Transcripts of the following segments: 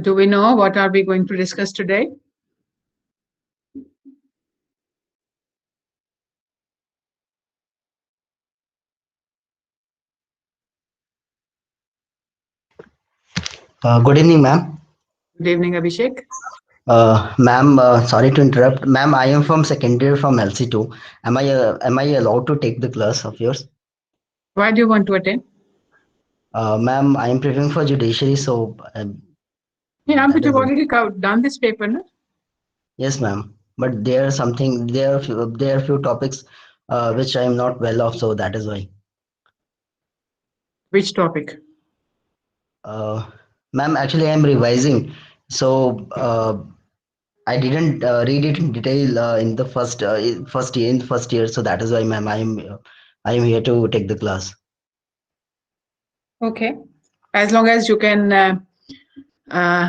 Do we know what are we going to discuss today? Good evening, ma'am. Good evening, Abhishek. Ma'am, sorry to interrupt. Ma'am, I am from second year from LC2. Am I allowed to take the class of yours? Why do you want to attend? Ma'am, I am preparing for judiciary, so Yeah, but that you've is it. already done this paper, no? Yes, ma'am. But there are few topics which I am not well of, so that is why. Which topic? Uh, Ma'am, actually, I am revising, so I didn't read it in detail in the first year, so that is why, ma'am, I am here to take the class. Okay. As long as you can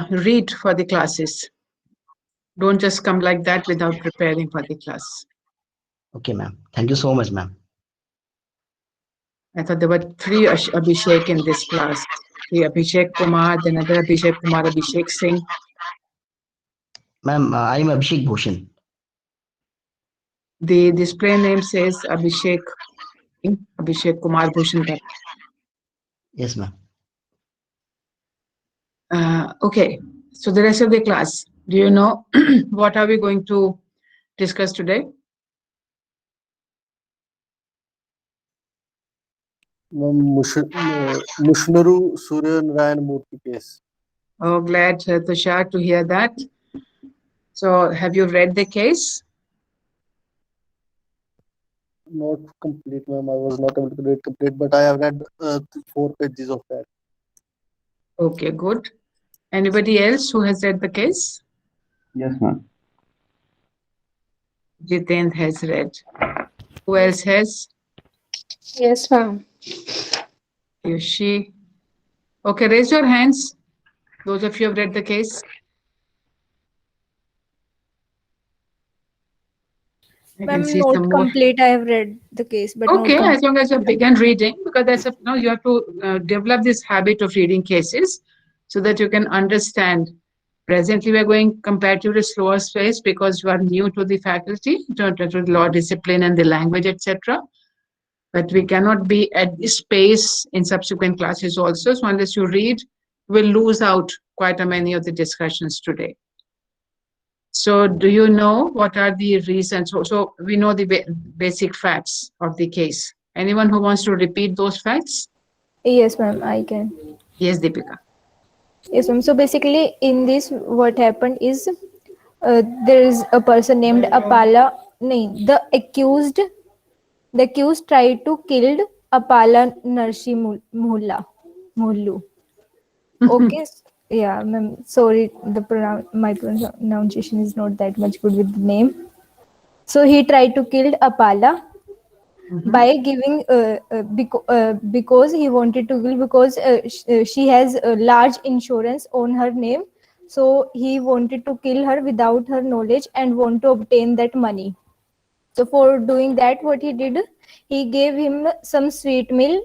read for the classes. Don't just come like that without preparing for the class. Okay, ma'am. Thank you so much, ma'am. I thought there were three Abhishek in this class. The Abhishek Kumar, then another Abhishek Kumar, Abhishek Singh. Ma'am, I am Abhishek Bhushan. The display name says Abhishek Singh, Abhishek Kumar Bhushan. Yes, ma'am. Okay. So the rest of the class, do you know what are we going to discuss today? Mushnaru Surya Narayan Murthy case. Oh, glad, Tushar, to hear that. So have you read the case? Not complete, ma'am. I was not able to read complete, but I have read 4 pages of that. Okay, good. Anybody else who has read the case? Yes, ma'am. Jitendra has read. Who Yes. else has? Yes, ma'am. Yoshi. Okay, raise your hands. Those of you who have read the case. I can Ma'am, see not some more. complete. I have read the case, but not Okay, as complete. long as you began reading, because that's a, no, you have to develop this habit of reading cases so that you can understand. Presently, we are going comparatively slower pace because you are new to the faculty, to the law discipline and the language, etc. But we cannot be at this pace in subsequent classes also. So unless you read, we'll lose out quite a many of the discussions today. So do you know what are the reasons? So we know the basic facts of the case. Anyone who wants to repeat those facts? Yes, ma'am, I can. Yes, Deepika. Yes, ma'am. So basically, in this, what happened is there is a person named Apala. No, the accused tried to kill Apala Narshi Mullu. Okay. Yeah, ma'am. Sorry, my pronunciation is not that much good with the name. So he tried to kill Apala by giving because he wanted to kill because she has a large insurance on her name, so he wanted to kill her without her knowledge and want to obtain that money. So for doing that, what he did, he gave him some sweet meal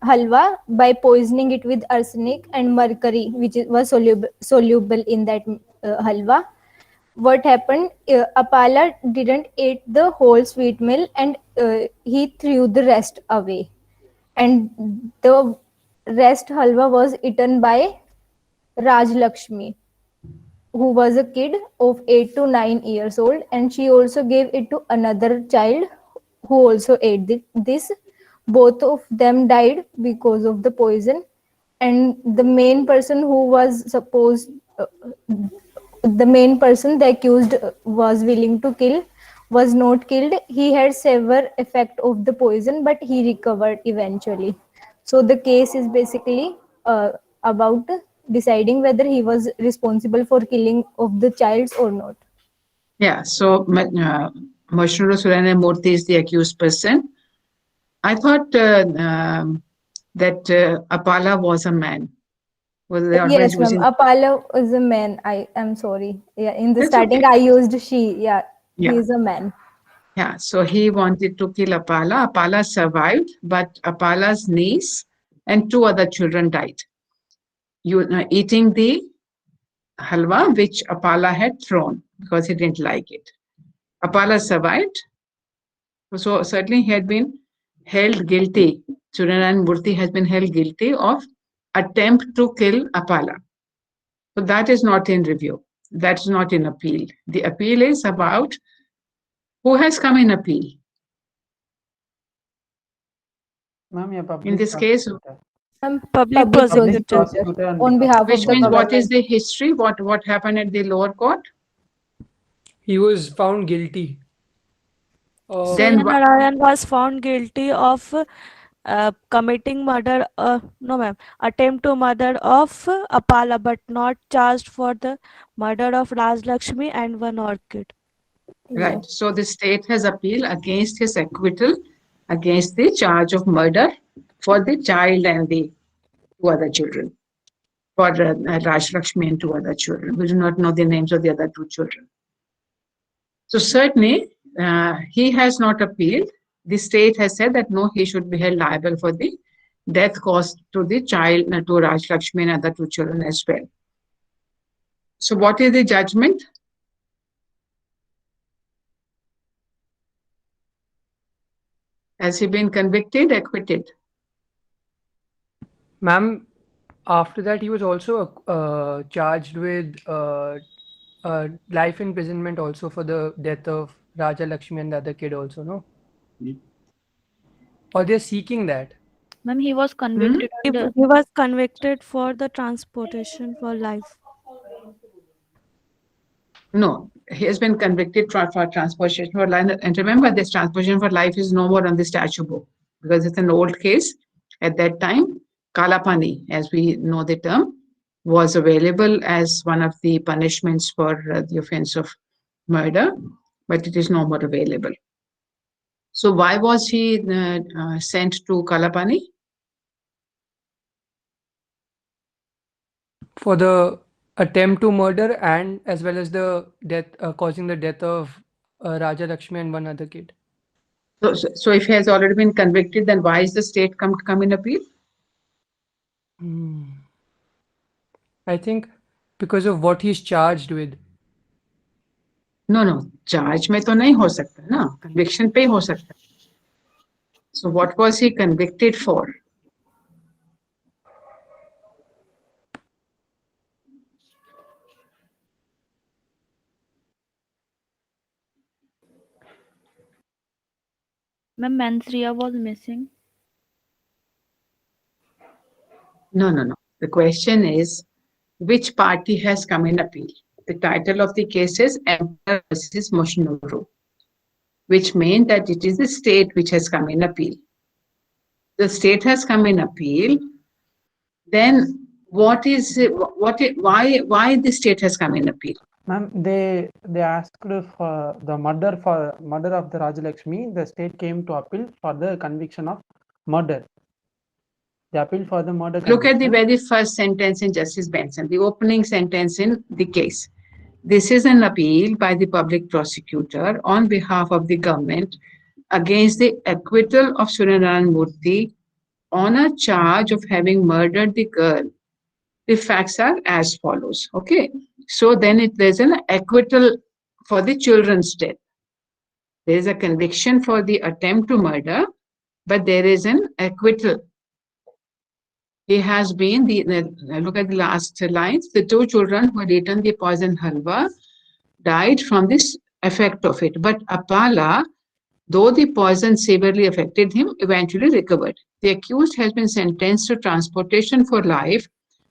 halwa by poisoning it with arsenic and mercury, which was soluble in that halwa. What happened, Apala didn't eat the whole sweet meal, and he threw the rest away, and the rest halwa was eaten by Raj Lakshmi, who was a kid of 8 to 9 years old, and she also gave it to another child who also ate this. Both of them died because of the poison, and the main person who was supposed the main person the accused was willing to kill was not killed. He had severe effect of the poison, but he recovered eventually. So the case is basically about deciding whether he was responsible for killing of the child or not. Yeah, so Mashnuru Surana Murthy is the accused person. I thought that Apala was a man. Was they always Yes, ma'am. using? Apollo is a man. I am sorry. Yeah, in the That's starting okay. I used she. Yeah, he Yeah, is a man. yeah. So he wanted to kill Apala. Apala survived, but Apala's niece and two other children died. Eating the halwa which Apala had thrown because he didn't like it. Apala survived. So certainly he had been held guilty. Suryanarayan Murthy has been held guilty of attempt to kill Apala. So that is not in review. That's not in appeal. The appeal is about who has come in appeal. Ma'am, yeah, In this case, Public prosecutor prosecutor on behalf of which the means what government. is the history? What happened at the lower court? He was found guilty. Then wha- Narayan was found guilty of committing murder, no ma'am, attempt to murder of Apala, but not charged for the murder of Raj Lakshmi and one orchid. Right. So the state has appealed against his acquittal, against the charge of murder for the child and the two other children, for Raj Lakshmi and two other children. We do not know the names of the other two children. So certainly he has not appealed. The state has said that no, he should be held liable for the death caused to the child, to Raj Lakshmi and other two children as well. So what is the judgment? Has he been convicted, acquitted? Ma'am, after that he was also charged with life imprisonment also for the death of Raja Lakshmi and the other kid also, no? Or they're seeking that. Ma'am, he was convicted He on he was convicted for the transportation for life. No, he has been convicted for transportation for life. And remember, this transportation for life is no more on the statute book because it's an old case. At that time, Kalapani, as we know the term, was available as one of the punishments for the offense of murder, but it is no more available. So why was he sent to Kalapani? For the attempt to murder and as well as the death, causing the death of Raja Lakshmi and one other kid. So if he has already been convicted, then why is the state come in appeal? I think because of what he's charged with. No, charge में तो नहीं हो सकता ना, conviction पे ही हो सकता. So what was he convicted for? Ma'am, Mansriya was missing. No. The question is, which party has come in appeal? The title of the case is Emperor versus Mushinuru, which means that it is the state which has come in appeal. The state has come in appeal. Then why the state has come in appeal? Ma'am, they asked for the murder of the Raja Lakshmi. The state came to appeal for the conviction of murder. They appealed for the murder. Look at the conviction. very first sentence in Justice Benson, the opening sentence in the case. This is an appeal by the public prosecutor on behalf of the government against the acquittal of Suryanarayan Murthy on a charge of having murdered the girl. The facts are as follows. Okay. So then there's an acquittal for the children's death. There is a conviction for the attempt to murder, but there is an acquittal. He has been look at the last lines. The two children who had eaten the poison halwa died from this effect of it. But Apala, though the poison severely affected him, eventually recovered. The accused has been sentenced to transportation for life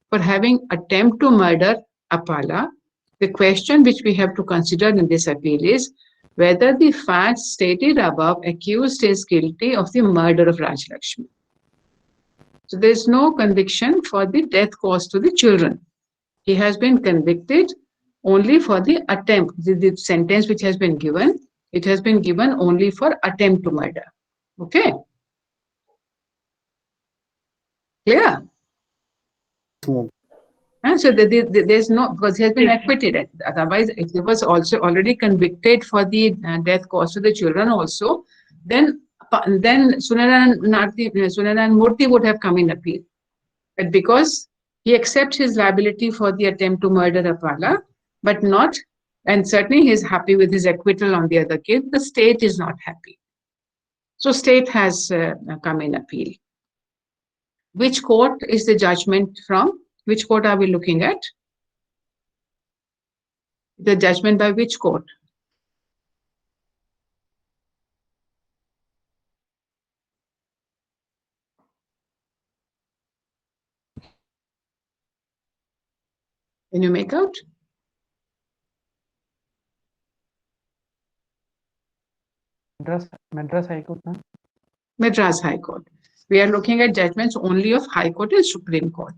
for having attempt to murder Apala. The question which we have to consider in this appeal is whether the facts stated above accused is guilty of the murder of Raj Lakshmi. So there is no conviction for the death caused to the children. He has been convicted only for the attempt. The sentence which has been given, it has been given only for attempt to murder. Okay? Clear? And so there's no, because he has been acquitted. Otherwise, if he was also already convicted for the death caused to the children also, then Suryanarayan Murthy would have come in appeal. But because He accepts his liability for the attempt to murder Apala, but not, and certainly he is happy with his acquittal on the other case. The state is not happy. So state has come in appeal. Which court is the judgment from? Which court are we looking at? The judgment by which court? Can you make out? Madras High Court, ma'am. Madras High Court. We are looking at judgments only of High Court and Supreme Court.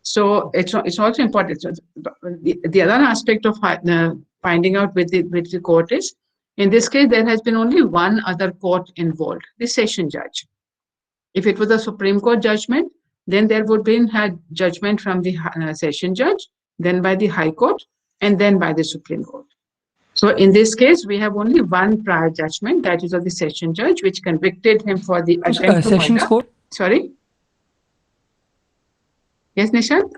So it's also important. So the other aspect of finding out which the court is, in this case, there has been only one other court involved, the session judge. If it was a Supreme Court judgment, then there would be had judgment from the session judge, then by the High Court, and then by the Supreme Court. So in this case, we have only one prior judgment, that is of the session judge, which convicted him for the attempt to Sessions murder. Court? Sorry? Yes, Nishant?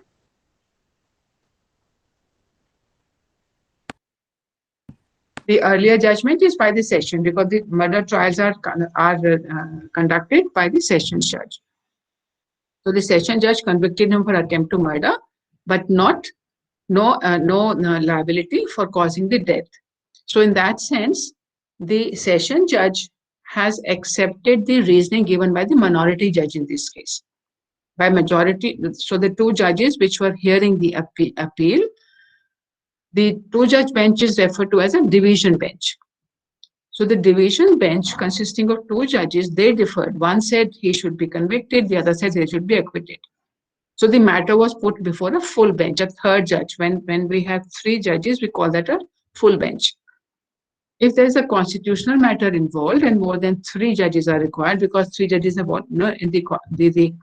The earlier judgment is by the session because the murder trials are conducted by the session judge. So the session judge convicted him for attempt to murder, but no liability for causing the death. So in that sense, the session judge has accepted the reasoning given by the minority judge in this case. By majority, so the two judges which were hearing the appeal, the two-judge bench is referred to as a division bench. So the division bench consisting of two judges, they differed. One said he should be convicted, the other said he should be acquitted. So the matter was put before a full bench, a third judge. When we have three judges, we call that a full bench. If there is a constitutional matter involved and more than three judges are required, because three judges are in the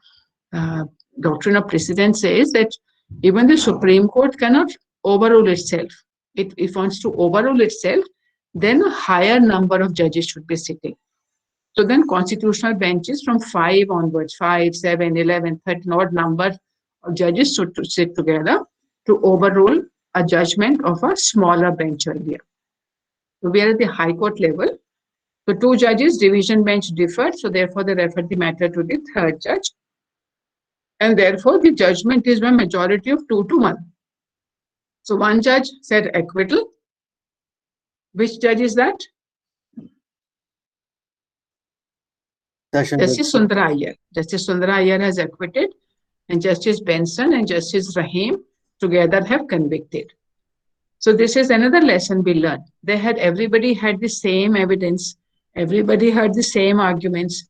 doctrine of precedent says that even the Supreme Court cannot overrule itself. If it wants to overrule itself, then a higher number of judges should be sitting. So then constitutional benches from 5 onwards, 5, 7, 11, 13 odd number of judges should sit together to overrule a judgment of a smaller bench earlier. So we are at the High Court level. So two judges, division bench differed, so therefore they referred the matter to the third judge. And therefore the judgment is by majority of 2 to 1. So one judge said acquittal. Which judge is that? Justice Sundara Iyer. Justice Sundara Iyer has acquitted, and Justice Benson and Justice Rahim together have convicted. So this is another lesson we learned. Everybody had the same evidence. Everybody had the same arguments.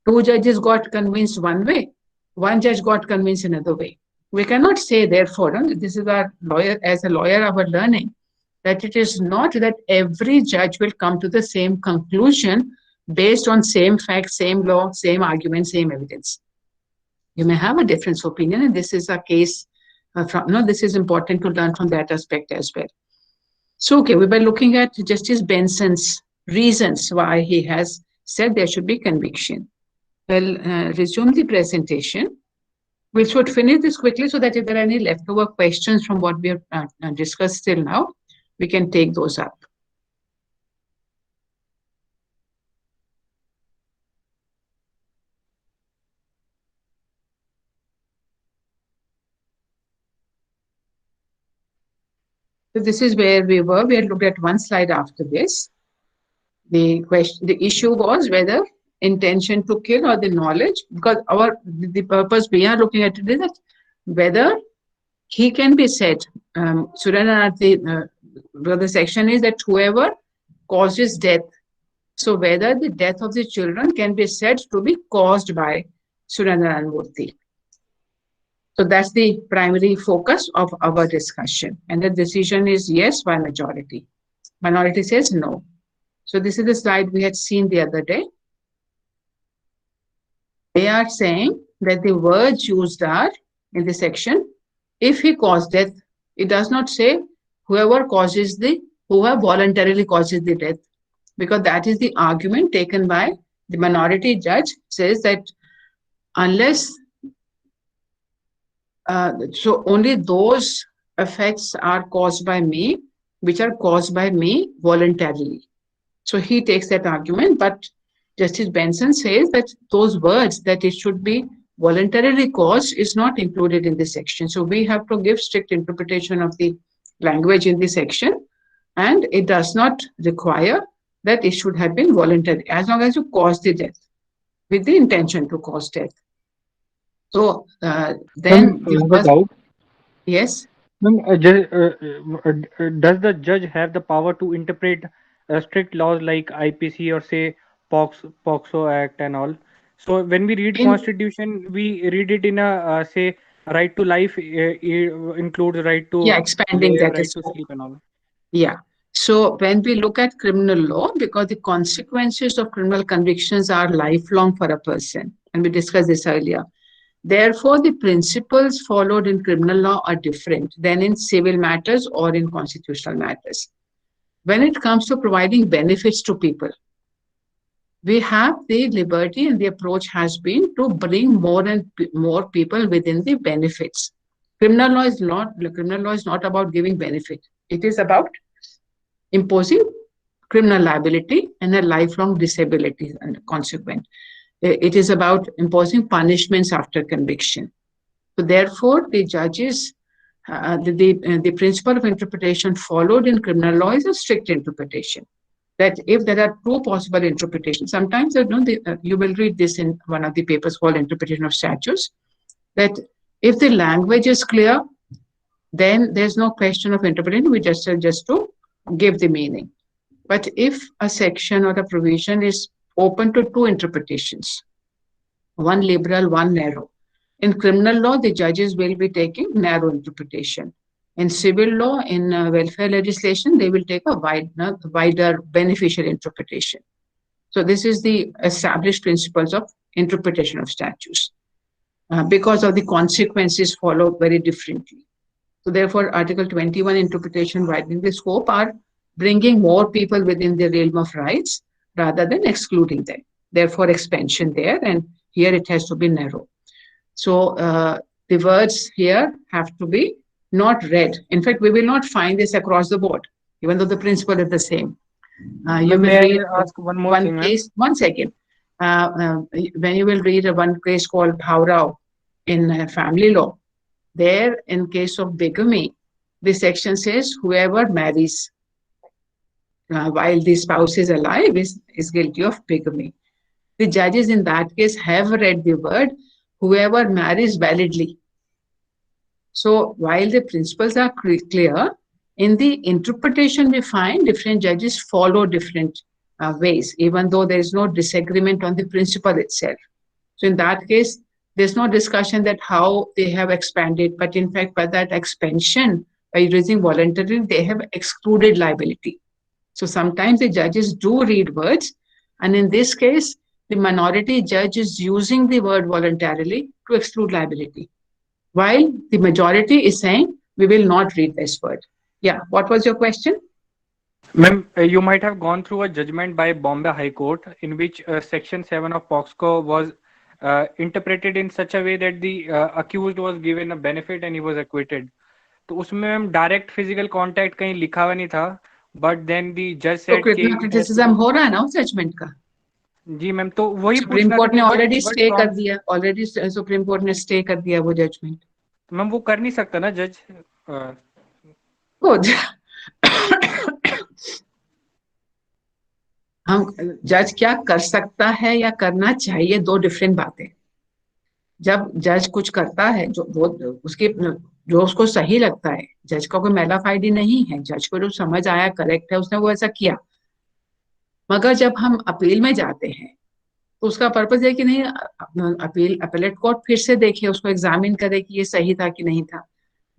Two judges got convinced one way. One judge got convinced another way. We cannot say, therefore, this is our lawyer, as a lawyer, our learning, that it is not that every judge will come to the same conclusion based on same facts, same law, same argument, same evidence. You may have a difference of opinion, and this is a case this is important to learn from that aspect as well. So, okay, we were looking at Justice Benson's reasons why he has said there should be conviction. We'll resume the presentation. We should finish this quickly so that if there are any leftover questions from what we have discussed till now, we can take those up. So this is where we were. We had looked at one slide after this. The issue was whether intention to kill or the knowledge, because the purpose we are looking at it is that whether he can be said, the section is that whoever causes death, so whether the death of the children can be said to be caused by Suryanarayan Murthy. So that's the primary focus of our discussion. And the decision is yes by majority. Minority says no. So this is the slide we had seen the other day. They are saying that the words used are in the section, if he caused death, it does not say whoever voluntarily causes the death, because that is the argument taken by the minority judge, says that unless So only those effects are caused by me, which are caused by me voluntarily. So he takes that argument, but Justice Benson says that those words that it should be voluntarily caused is not included in this section. So we have to give strict interpretation of the language in this section, and it does not require that it should have been voluntary, as long as you cause the death with the intention to cause death. So then I have a doubt. yes. Does the judge have the power to interpret strict laws like IPC or say POXO Act and all? So when we read In- Constitution, we read it in a say right to life includes right to Yeah, expanding live, that right is to sleep and all. Yeah. So when we look at criminal law, because the consequences of criminal convictions are lifelong for a person, and we discussed this earlier. Therefore, the principles followed in criminal law are different than in civil matters or in constitutional matters. When it comes to providing benefits to people, we have the liberty, and the approach has been to bring more and more people within the benefits. Criminal law is not about giving benefit. It is about imposing criminal liability and a lifelong disability and consequent. It is about imposing punishments after conviction. So therefore, the judges, the principle of interpretation followed in criminal law is a strict interpretation. That if there are two possible interpretations, sometimes you will read this in one of the papers called Interpretation of Statutes, that if the language is clear, then there's no question of interpreting. We just to give the meaning. But if a section or a provision is open to two interpretations, one liberal, one narrow, in criminal law, the judges will be taking narrow interpretation. In civil law, in welfare legislation, they will take a wider beneficial interpretation. So this is the established principles of interpretation of statutes. Because of the consequences follow very differently. So therefore, Article 21 interpretation widening the scope are bringing more people within the realm of rights rather than excluding them. Therefore, expansion there, and here it has to be narrow. So the words here have to be not read. In fact, we will not find this across the board, even though the principle is the same. You will read ask one more thing, ma'am? case. 1 second. When you will read one case called Bhaurao in family law, there in case of bigamy, the section says whoever marries while the spouse is alive is guilty of bigamy. The judges in that case have read the word whoever marries validly. So while the principles are clear, in the interpretation we find different judges follow different ways, even though there is no disagreement on the principle itself. So in that case, there's no discussion that how they have expanded, but in fact, by that expansion, by using voluntarily, they have excluded liability. So sometimes the judges do read words, and in this case, the minority judge is using the word voluntarily to exclude liability, while the majority is saying, we will not read this word. Yeah, what was your question? Ma'am, you might have gone through a judgment by Bombay High Court in which Section 7 of POXCO was interpreted in such a way that the accused was given a benefit and he was acquitted. तो उसमें ma'am direct physical contact कहीं लिखा हुआ नहीं था, but then the जज said कि criticism हो रहा है ना उस जजमेंट का. जी मैम, तो वही सुप्रीम कोर्ट ने ऑलरेडी स्टे कर दिया, ऑलरेडी सुप्रीम कोर्ट ने स्टे कर दिया वो जजमेंट. मैम वो कर नहीं सकता ना जज. हम जज क्या कर सकता है या करना चाहिए, दो डिफरेंट बातें. जब जज कुछ करता है जो उसको सही लगता है, जज का कोई मेला फाइडी नहीं है, जज को जो समझ आया करेक्ट है उसने वो ऐसा किया. मगर जब हम अपील में जाते हैं तो उसका पर्पस है कि नहीं अपीलेट कोर्ट फिर से देखे, उसको एग्जामिन करे कि ये सही था कि नहीं था.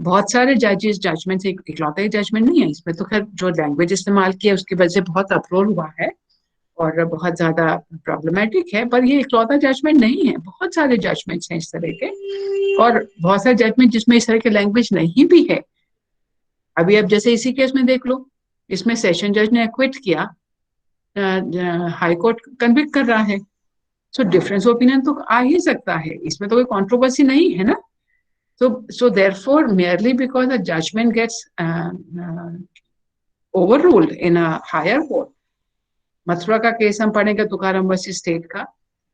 बहुत सारे जजेस जजमेंट से इकलौता जजमेंट नहीं है इसमें, तो खैर जो लैंग्वेज इस्तेमाल किया उसकी वजह से बहुत अप्रोल हुआ है और बहुत ज्यादा प्रॉब्लमेटिक है, पर ये इकलौता जजमेंट नहीं है. बहुत सारे जजमेंट्स हैं इस तरह के, और बहुत सारे जजमेंट जिसमें इस तरह के लैंग्वेज नहीं भी है. अभी अब जैसे इसी केस में देख लो, इसमें सेशन जज ने एक्विट किया, हाई कोर्ट कन्विक्ट कर रहा है. सो डिफरेंस ओपिनियन तो आ ही सकता है, इसमें तो कोई कंट्रोवर्सी नहीं है ना. So therefore, merely because a judgment gets overruled in a higher court, Mathura का केस हम पढ़ेंगे तुकाराम वर्सेस स्टेट का,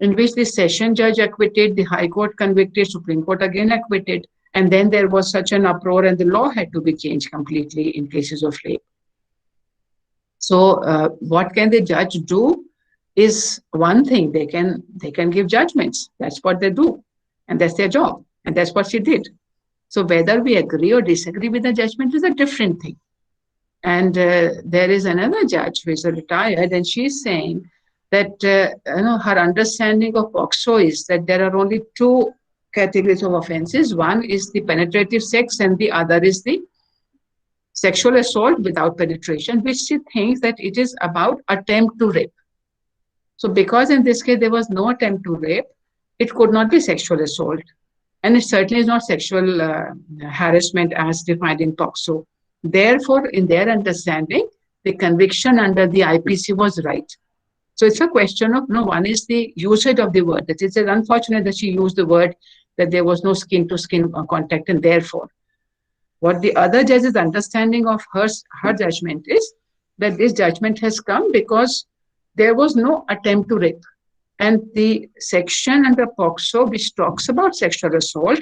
in which the session judge acquitted, the high court convicted, Supreme Court again acquitted, and then there was such an uproar and the law had to be changed completely in cases of rape. So what can the judge do is one thing. They can give judgments. That's what they do, and that's their job, and that's what she did. So whether we agree or disagree with the judgment is a different thing. And there is another judge who is retired, and she's saying that her understanding of POCSO is that there are only two categories of offenses. One is the penetrative sex, and the other is the sexual assault without penetration, which she thinks that it is about attempt to rape. So because in this case there was no attempt to rape, it could not be sexual assault. And it certainly is not sexual harassment as defined in POCSO. Therefore, in their understanding, the conviction under the IPC was right. So it's a question of, one is the usage of the word. That it's unfortunate that she used the word that there was no skin-to-skin contact, and therefore, what the other judge's understanding of her judgment is that this judgment has come because there was no attempt to rape. And the section under POCSO, which talks about sexual assault,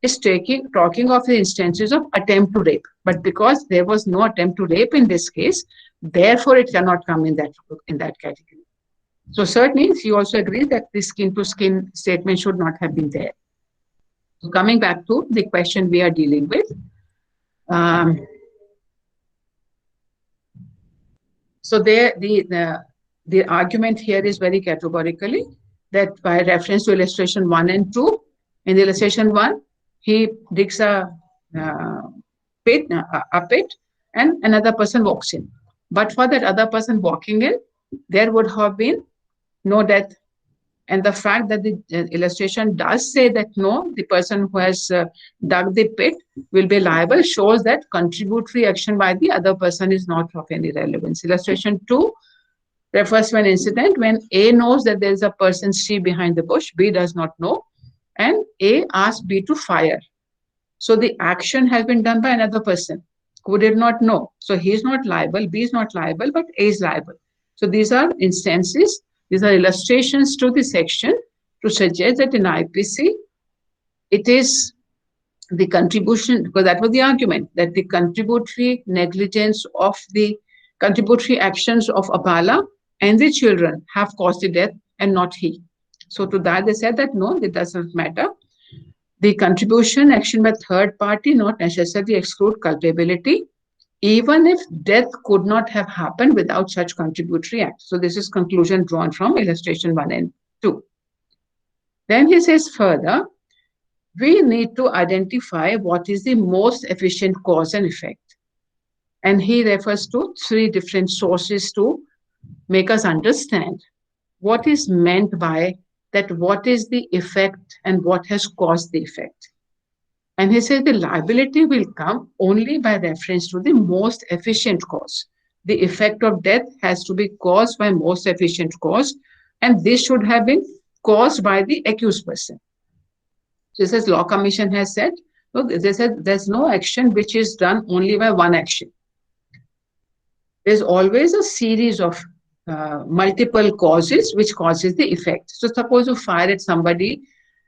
is talking of the instances of attempt to rape. But because there was no attempt to rape in this case, therefore it cannot come in that category. So certainly she also agrees that the skin-to-skin statement should not have been there. So coming back to the question we are dealing with, so the argument here is very categorically that by reference to illustration 1 and 2, in the illustration 1, he digs a pit, and another person walks in. But for that other person walking in, there would have been no death. And the fact that the illustration does say that no, the person who has dug the pit will be liable shows that contributory action by the other person is not of any relevance. Illustration 2 refers to an incident when A knows that there is a person C behind the bush, B does not know, and A asks B to fire. So the action has been done by another person who did not know. So he is not liable, B is not liable, but A is liable. So these are instances, these are illustrations to the section to suggest that in IPC, it is the contribution, because that was the argument, that the contributory negligence of the contributory actions of Apala and the children have caused the death and not he. So to that they said that no, it doesn't matter. The contribution action by third party not necessarily exclude culpability, even if death could not have happened without such contributory act. So this is conclusion drawn from illustration 1 and 2. Then he says further, we need to identify what is the most efficient cause and effect. And he refers to 3 different sources to make us understand what is meant by that, what is the effect and what has caused the effect. And he says the liability will come only by reference to the most efficient cause. The effect of death has to be caused by most efficient cause, and this should have been caused by the accused person. So he says Law Commission has said, look, they said there's no action which is done only by one action. There's always a series of multiple causes which causes the effect. So suppose you fire at somebody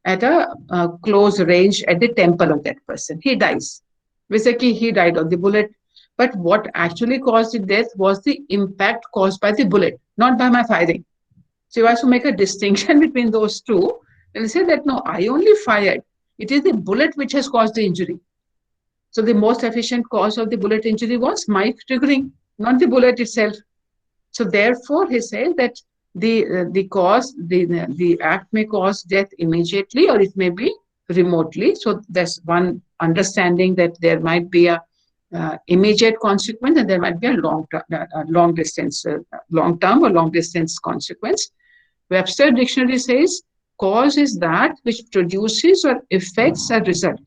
at a close range at the temple of that person. He dies. Basically, he died of the bullet. But what actually caused the death was the impact caused by the bullet, not by my firing. So you have to make a distinction between those two and say that, no, I only fired. It is the bullet which has caused the injury. So the most efficient cause of the bullet injury was my triggering, not the bullet itself. So therefore, he says that the act may cause death immediately or it may be remotely. So there's one understanding that there might be a immediate consequence and there might be a long term or long distance consequence. Webster Dictionary says cause is that which produces or affects a result,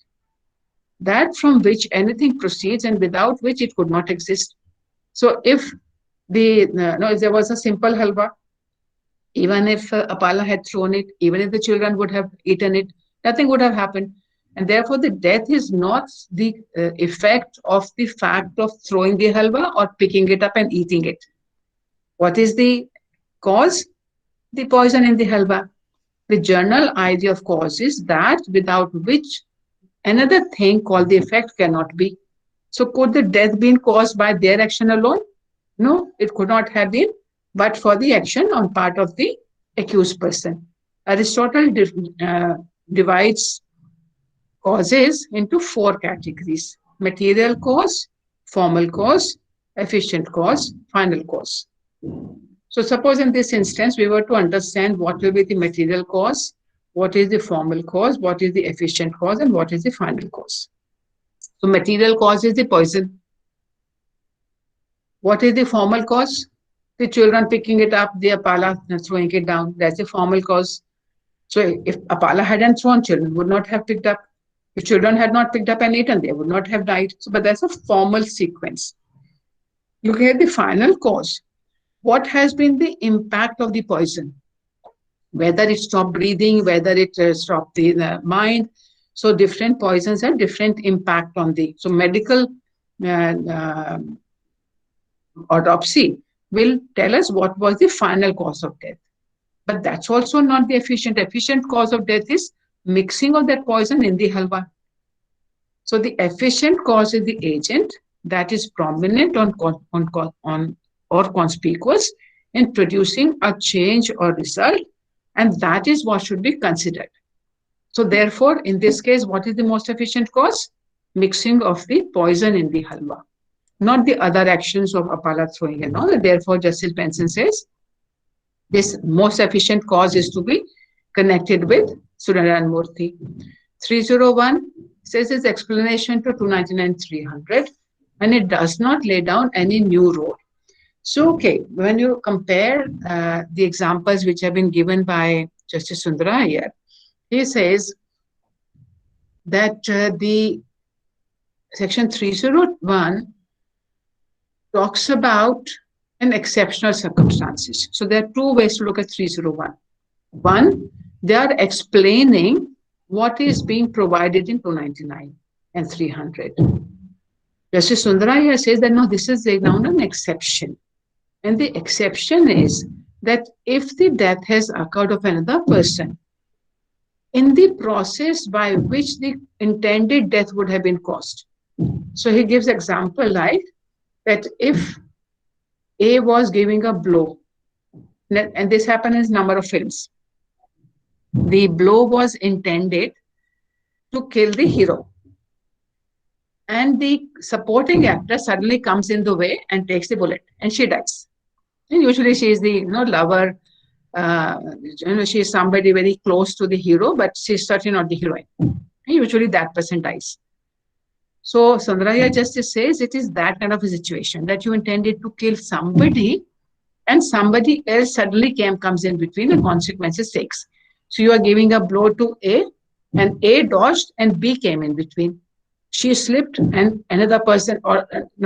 that from which anything proceeds and without which it could not exist. So if if there was a simple halwa, even if Apala had thrown it, even if the children would have eaten it, nothing would have happened. And therefore, the death is not the effect of the fact of throwing the halwa or picking it up and eating it. What is the cause? The poison in the halwa. The general idea of cause is that without which another thing called the effect cannot be. So could the death been caused by their action alone? No, it could not have been, but for the action on part of the accused person. Aristotle divides causes into four categories: material cause, formal cause, efficient cause, final cause. So suppose in this instance, we were to understand what will be the material cause, what is the formal cause, what is the efficient cause, and what is the final cause. So material cause is the poison. What is the formal cause? The children picking it up, the Apala throwing it down. That's the formal cause. So if Apala hadn't thrown, children would not have picked up. If children had not picked up and eaten, they would not have died. So, but that's a formal sequence. Looking at the final cause, what has been the impact of the poison? Whether it stopped breathing, whether it stopped the mind. So different poisons have different impact on the. So medical autopsy will tell us what was the final cause of death. But that's also not the efficient. Efficient cause of death is mixing of that poison in the halwa. So the efficient cause is the agent that is prominent on or conspicuous in producing a change or result, and that is what should be considered. So therefore, in this case, what is the most efficient cause? Mixing of the poison in the halwa, not the other actions of Apala throwing and all. Therefore, Justice Benson says this most efficient cause is to be connected with Suryanaran Murthy. 301 says its explanation to 299-300, and it does not lay down any new rule. So, okay, when you compare the examples which have been given by Justice Sundara here, he says that the section 301 talks about an exceptional circumstances. So there are two ways to look at 301. One, they are explaining what is being provided in 299 and 300. Justice Sundaraya says that no, this is now an exception. And the exception is that if the death has occurred of another person, in the process by which the intended death would have been caused. So he gives example like that if A was giving a blow, and this happened in a number of films, the blow was intended to kill the hero. And the supporting actor suddenly comes in the way and takes the bullet, and she dies. And usually she is the lover, she is somebody very close to the hero, but she's certainly not the heroine. And usually that person dies. So Sundaraya Justice says it is that kind of a situation that you intended to kill somebody and somebody else suddenly comes in between and consequences takes. So you are giving a blow to A and A dodged and B came in between. She slipped and another person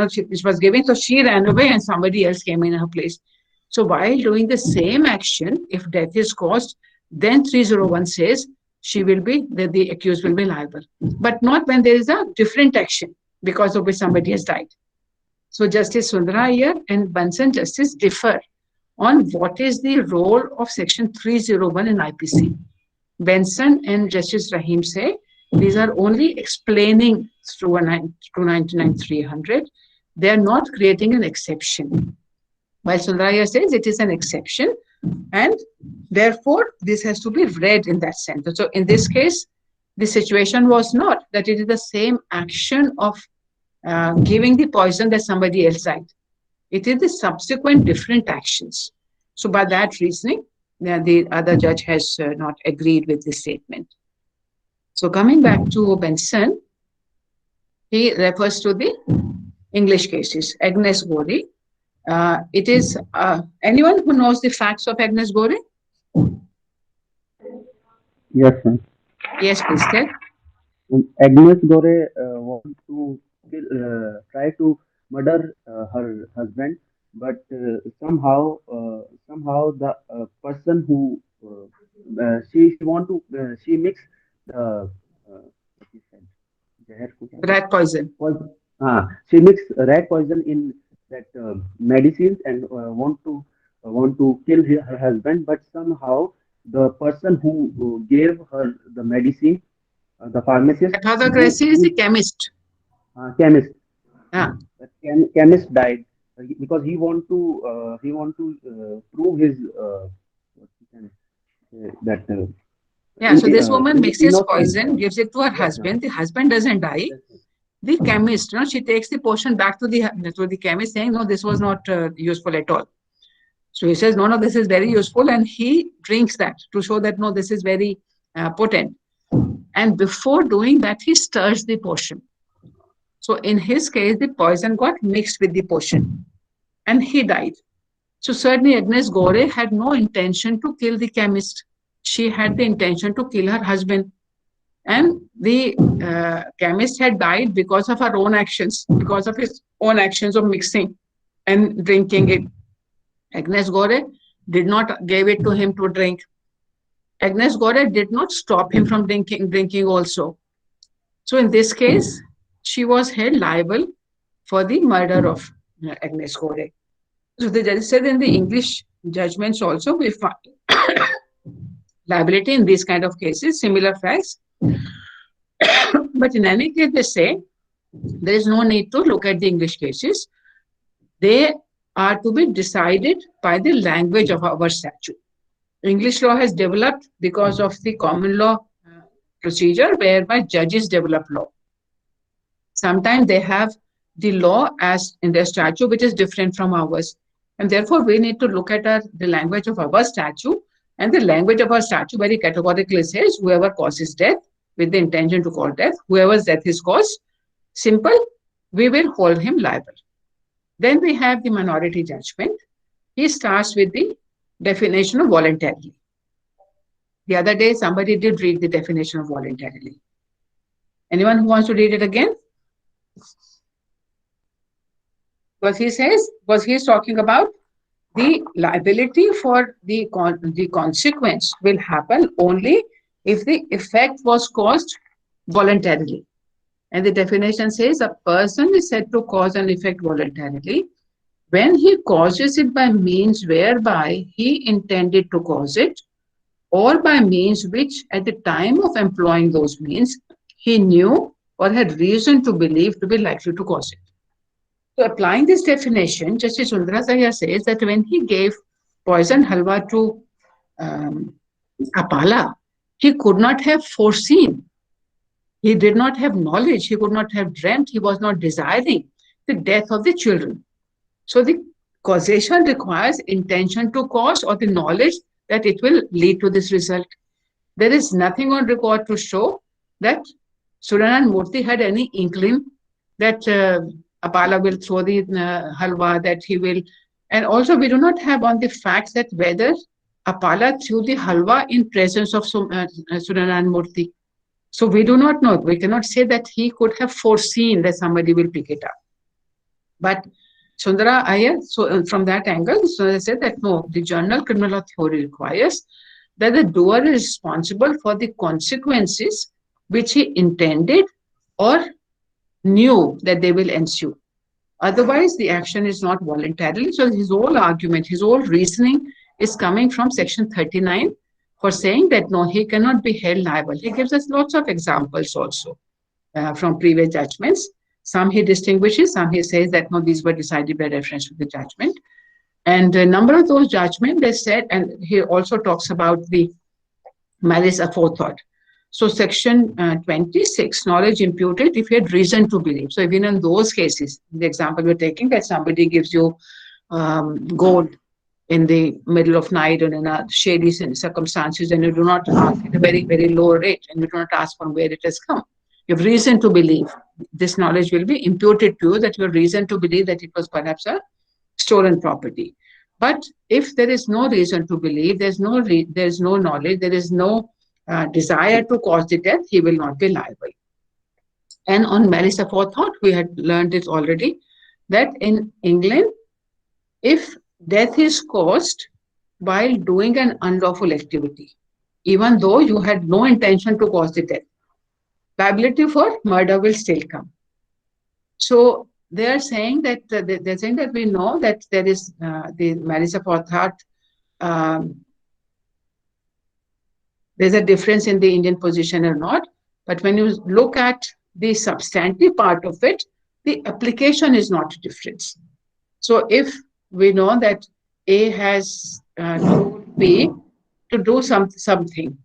she was giving, so she ran away and somebody else came in her place. So while doing the same action, if death is caused, then 301 says the accused will be liable. But not when there is a different action because of which somebody has died. So Justice Sundaraya and Benson Justice differ on what is the role of section 301 in IPC. Benson and Justice Rahim say these are only explaining 299-300. They are not creating an exception. While Sundaraya says it is an exception, and therefore this has to be read in that sense. So in this case, the situation was not that it is the same action of giving the poison that somebody else died. It is the subsequent different actions. So by that reasoning, the other judge has not agreed with this statement. So coming back to Benson, he refers to the English cases, Agnes Gorey. It is anyone who knows the facts of Agnes Gorey? Yes, ma'am. Yes, please tell. Agnes Gore wanted to try to murder her husband, but somehow the person who she mixed the जहर को क्या rat poison. poison. She mixed rat poison in that medicines and want to kill her husband, but somehow the person who gave her the medicine, the pharmacist, Apothecary is the chemist. chemist, Yeah. the chemist died because he want to prove his what you can say, that Yeah, so this woman mixes innocence. poison, gives it to her Yes, ma'am. husband. The husband doesn't die. The chemist, she takes the potion back to the chemist, saying, no, this was not useful at all. So he says, no, this is very useful, and he drinks that to show that, no, this is very potent. And before doing that, he stirs the potion. So in his case, the poison got mixed with the potion, and he died. So certainly Agnes Gore had no intention to kill the chemist. She had the intention to kill her husband. And the chemist had died because of her own actions, because of his own actions of mixing and drinking it. Agnes Gore did not give it to him to drink. Agnes Gore did not stop him from drinking also. So in this case, she was held liable for the murder of Agnes Gore. So the judge said in the English judgments also, we find liability in these kind of cases, similar facts. But in any case, they say there is no need to look at the English cases. They are to be decided by the language of our statute. English law has developed because of the common law procedure whereby judges develop law. Sometimes they have the law as in their statute, which is different from ours. And therefore, we need to look at the language of our statute. And the language of our statute very categorically says, whoever causes death with the intention to cause death, whoever's death is caused, simple, we will hold him liable. Then we have the minority judgment. He starts with the definition of voluntarily. The other day, somebody did read the definition of voluntarily. Anyone who wants to read it again? Because he says, because he's talking about the liability for the consequence will happen only if the effect was caused voluntarily. And the definition says a person is said to cause an effect voluntarily when he causes it by means whereby he intended to cause it, or by means which at the time of employing those means he knew or had reason to believe to be likely to cause it. So applying this definition, Justice Sundarasaya says that when he gave poison halwa to Apala, he could not have foreseen. He did not have knowledge. He could not have dreamt. He was not desiring the death of the children. So the causation requires intention to cause or the knowledge that it will lead to this result. There is nothing on record to show that Suryanand Murthy had any inkling that Apala will throw the halwa, that he will. And also we do not have on the facts that whether Apala threw the halwa in presence of Suryanand Murthy. So we do not know. We cannot say that he could have foreseen that somebody will pick it up. But Sundara Iyer, so from that angle, so they said that no, the general criminal law theory requires that the doer is responsible for the consequences which he intended or knew that they will ensue. Otherwise, the action is not voluntarily. So his whole argument, his whole reasoning is coming from section 39 for saying that no, he cannot be held liable. He gives us lots of examples also from previous judgments. Some he distinguishes, some he says that no, these were decided by reference to the judgment. And a number of those judgments, they said, and he also talks about the malice aforethought. So section 26, knowledge imputed if he had reason to believe. So even in those cases, the example we're taking that somebody gives you gold in the middle of night and in a shady circumstances, and you do not ask at a very, very low rate, and you do not ask from where it has come. You have reason to believe. This knowledge will be imputed to you, that you have reason to believe that it was perhaps a stolen property. But if there is no reason to believe, there's no knowledge, there is no desire to cause the death, he will not be liable. And on malice aforethought, we had learned it already, that in England, if death is caused while doing an unlawful activity, even though you had no intention to cause the death, liability for murder will still come. So they are saying that they're saying that we know that there is the marriage of orthat. There's a difference in the Indian position or not, but when you look at the substantive part of it, the application is not a difference. So if we know that A has told B to do something,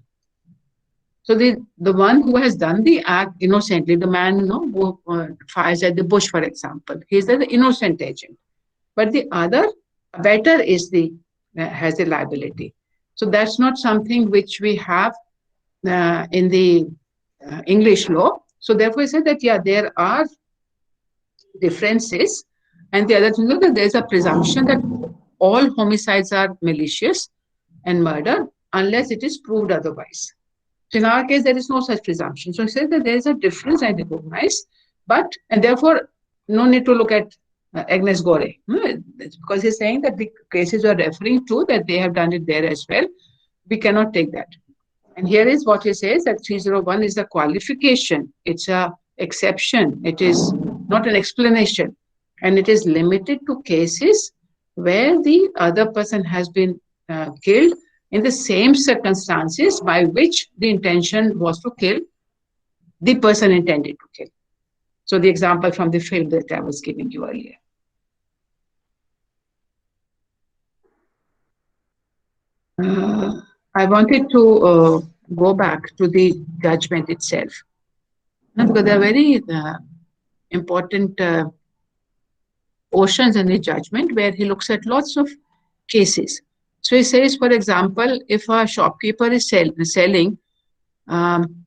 so the one who has done the act innocently, the man who fires at the bush, for example, he's the innocent agent, but the other better is has the liability. So that's not something which we have in the English law. So therefore, I said that there are differences, and the other thing is that there's a presumption that all homicides are malicious and murder unless it is proved otherwise. So in our case, there is no such presumption. So I said that there is a difference I recognize, and therefore no need to look at Agnes Gore, because he's saying that the cases you are referring to, that they have done it there as well. We cannot take that. And here is what he says, that 301 is a qualification. It's a exception. It is not an explanation. And it is limited to cases where the other person has been killed in the same circumstances by which the intention was to kill the person intended to kill. So the example from the film that I was giving you earlier. I wanted to go back to the judgment itself, because there are very important portions in the judgment where he looks at lots of cases. So he says, for example, if a shopkeeper is selling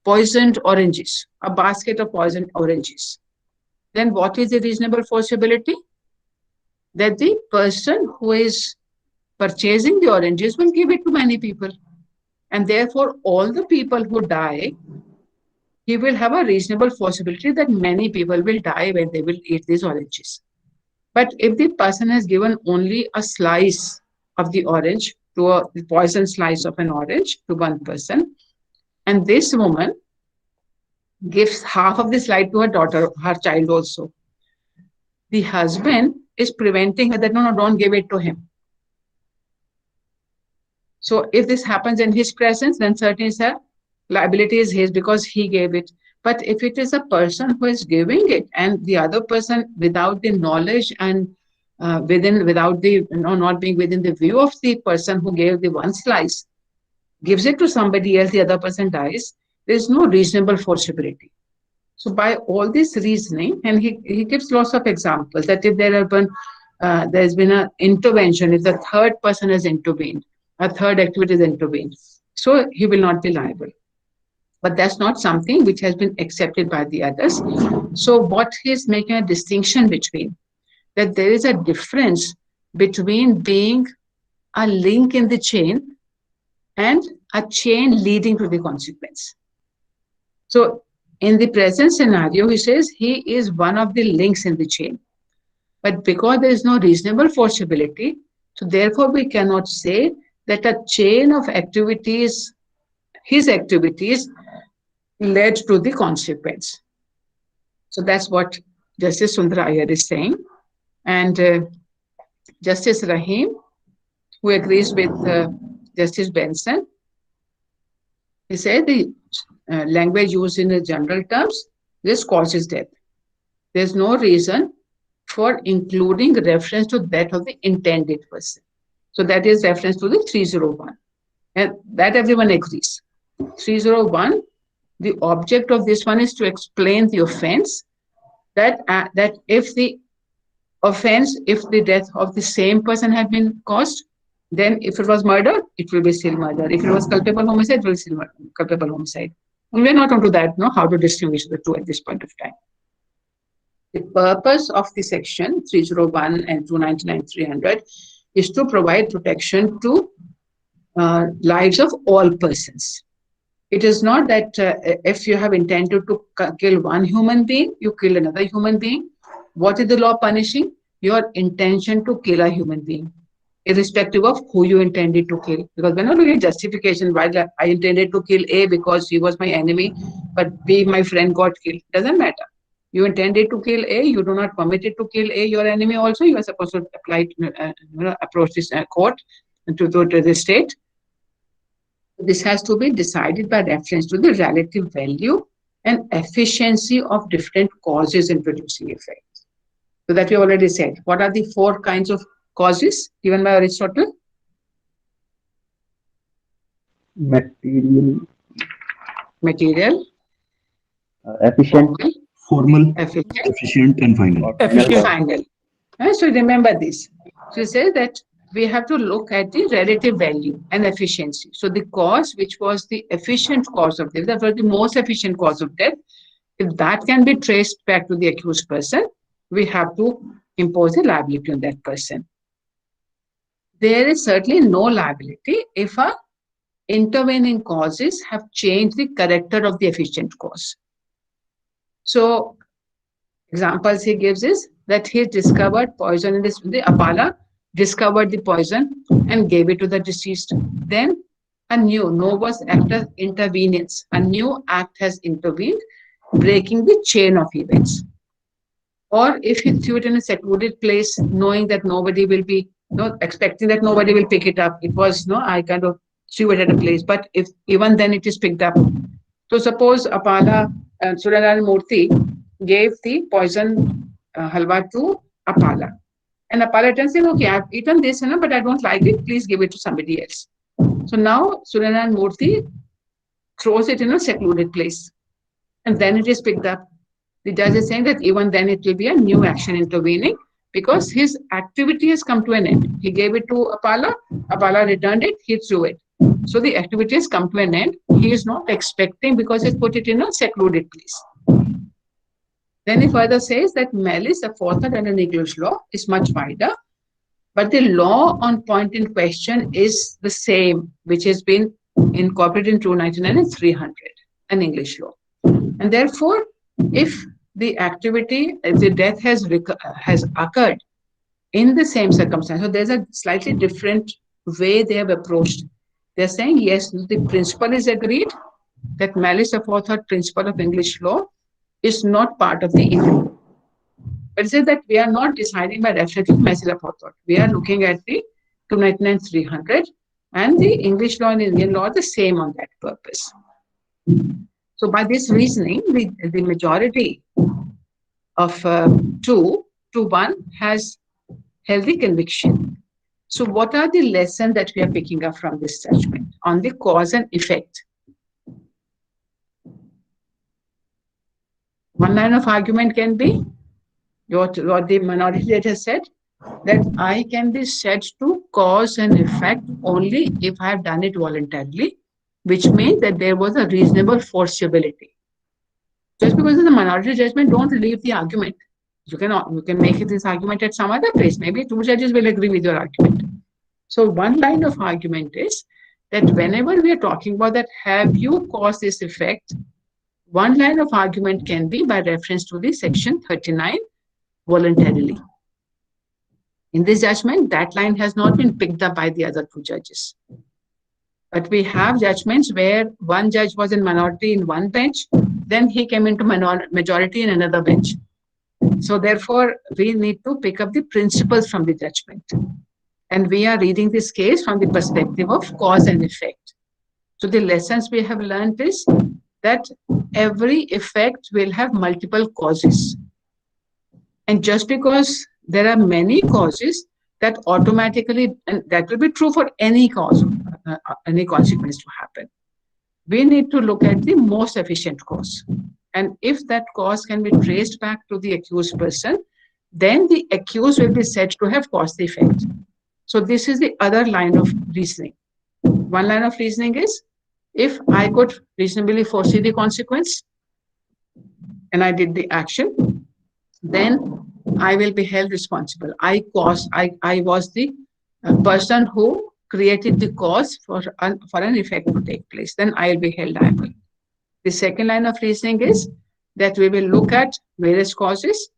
poisoned oranges, a basket of poisoned oranges, then what is the reasonable possibility? That the person who is purchasing the oranges will give it to many people. And therefore, all the people who die, he will have a reasonable possibility that many people will die when they will eat these oranges. But if the person has given only a slice of the orange, the poison slice of an orange to one person, and this woman gives half of the slice to her daughter, her child also, the husband is preventing her that, no, don't give it to him. So if this happens in his presence, then certainly the liability is his because he gave it. But if it is a person who is giving it and the other person, without the knowledge and without the not being within the view of the person who gave the one slice, gives it to somebody else, the other person dies, there is no reasonable possibility. So by all this reasoning, and he gives lots of examples that if there have been there's been an intervention, if the third person has intervened, a third activity is intervened, so he will not be liable. But that's not something which has been accepted by the others. So what he's making a distinction between, that there is a difference between being a link in the chain and a chain leading to the consequence. So in the present scenario, he says he is one of the links in the chain. But because there is no reasonable possibility, so therefore we cannot say that a chain of activities, his activities, led to the consequence. So that's what Justice Sundar Iyer is saying. And Justice Rahim, who agrees with Justice Benson, he said the language used in the general terms, this causes death. There's no reason for including reference to that of the intended person. So that is reference to the 301. And that everyone agrees. 301, the object of this one is to explain the offense, that if the offense, if the death of the same person had been caused, then if it was murder, it will be still murder. If it was culpable homicide, it will be still culpable homicide. And we're not onto that, how to distinguish the two at this point of time. The purpose of the section 301 and 299-300 is to provide protection to lives of all persons. It is not that if you have intended to kill one human being, you kill another human being. What is the law punishing? Your intention to kill a human being. irrespective of who you intended to kill. Because we're not looking at justification, why I intended to kill A because he was my enemy, but B, my friend, got killed. Doesn't matter. You intended to kill A, you do not permit it to kill A, your enemy also, you are supposed to apply, approach this court to the state. This has to be decided by reference to the relative value and efficiency of different causes in producing effects. So that we already said. What are the 4 kinds of causes given by Aristotle? Material, efficient, Formal, efficient, efficient, and final. Efficient. final. So remember this. So it says that we have to look at the relative value and efficiency. So the cause, which was the efficient cause of death, that was the most efficient cause of death, if that can be traced back to the accused person, we have to impose a liability on that person. There is certainly no liability if intervening causes have changed the character of the efficient cause. So, examples he gives is that he discovered poison in the Apala discovered the poison and gave it to the deceased. Then a new novus actus interveniens, a new act has intervened, breaking the chain of events. Or if he threw it in a secluded place, knowing that nobody will be, expecting that nobody will pick it up. It was, I kind of threw it at a place, but if even then it is picked up. So suppose Apala, Suryanarayan Murthy gave the poison halwa to Apala. And Apala tells him, okay, I've eaten this, but I don't like it. Please give it to somebody else. So now Suryanarayan Murthy throws it in a secluded place. And then it is picked up. The judge is saying that even then it will be a new action intervening because his activity has come to an end. He gave it to Apala, Apala returned it, he threw it. So the activity has come to an end. He is not expecting because he put it in a secluded place. Then he further says that malice aforethought under English law is much wider, but the law on point in question is the same, which has been incorporated in 299 and 300, an English law. And therefore, if the activity, if the death has occurred in the same circumstance, so there's a slightly different way they have approached. They're saying, yes, the principle is agreed, that malice aforethought principle of English law is not part of the Indian. But it says that we are not deciding by reference to malice aforethought. We are looking at the 299, 300, and the English law and Indian law are the same on that purpose. So by this reasoning, the majority of 2 to 1 has healthy conviction. So what are the lessons that we are picking up from this judgment on the cause and effect? One line of argument can be what the minority judge has said, that I can be said to cause and effect only if I have done it voluntarily, which means that there was a reasonable forcibility. Just because of the minority judgment, don't leave the argument. You can make this argument at some other place. Maybe 2 judges will agree with your argument. So one line of argument is that whenever we are talking about that, have you caused this effect? One line of argument can be by reference to the section 39, voluntarily. In this judgment, that line has not been picked up by the other 2 judges. But we have judgments where one judge was in minority in one bench, then he came into majority in another bench. So therefore, we need to pick up the principles from the judgment. And we are reading this case from the perspective of cause and effect. So the lessons we have learned is that every effect will have multiple causes. And just because there are many causes, that automatically, and that will be true for any cause, any consequence to happen. We need to look at the most efficient cause. And if that cause can be traced back to the accused person, then the accused will be said to have caused the effect. So this is the other line of reasoning. One line of reasoning is, if I could reasonably foresee the consequence and I did the action, then I will be held responsible. I was the person who created the cause for an effect to take place. Then I will be held liable. The second line of reasoning is that we will look at various causes,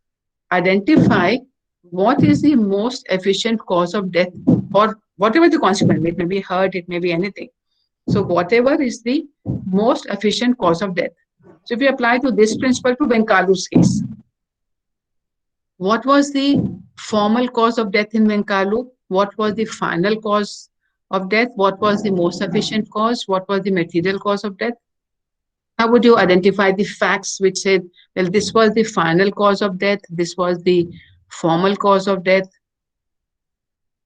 identify what is the most efficient cause of death, or whatever the consequence? It may be hurt, it may be anything. So whatever is the most efficient cause of death. So if we apply to this principle to Venkalu's case, what was the formal cause of death in Venkalu? What was the final cause of death? What was the most efficient cause? What was the material cause of death? How would you identify the facts which said, well, this was the final cause of death, this was the formal cause of death?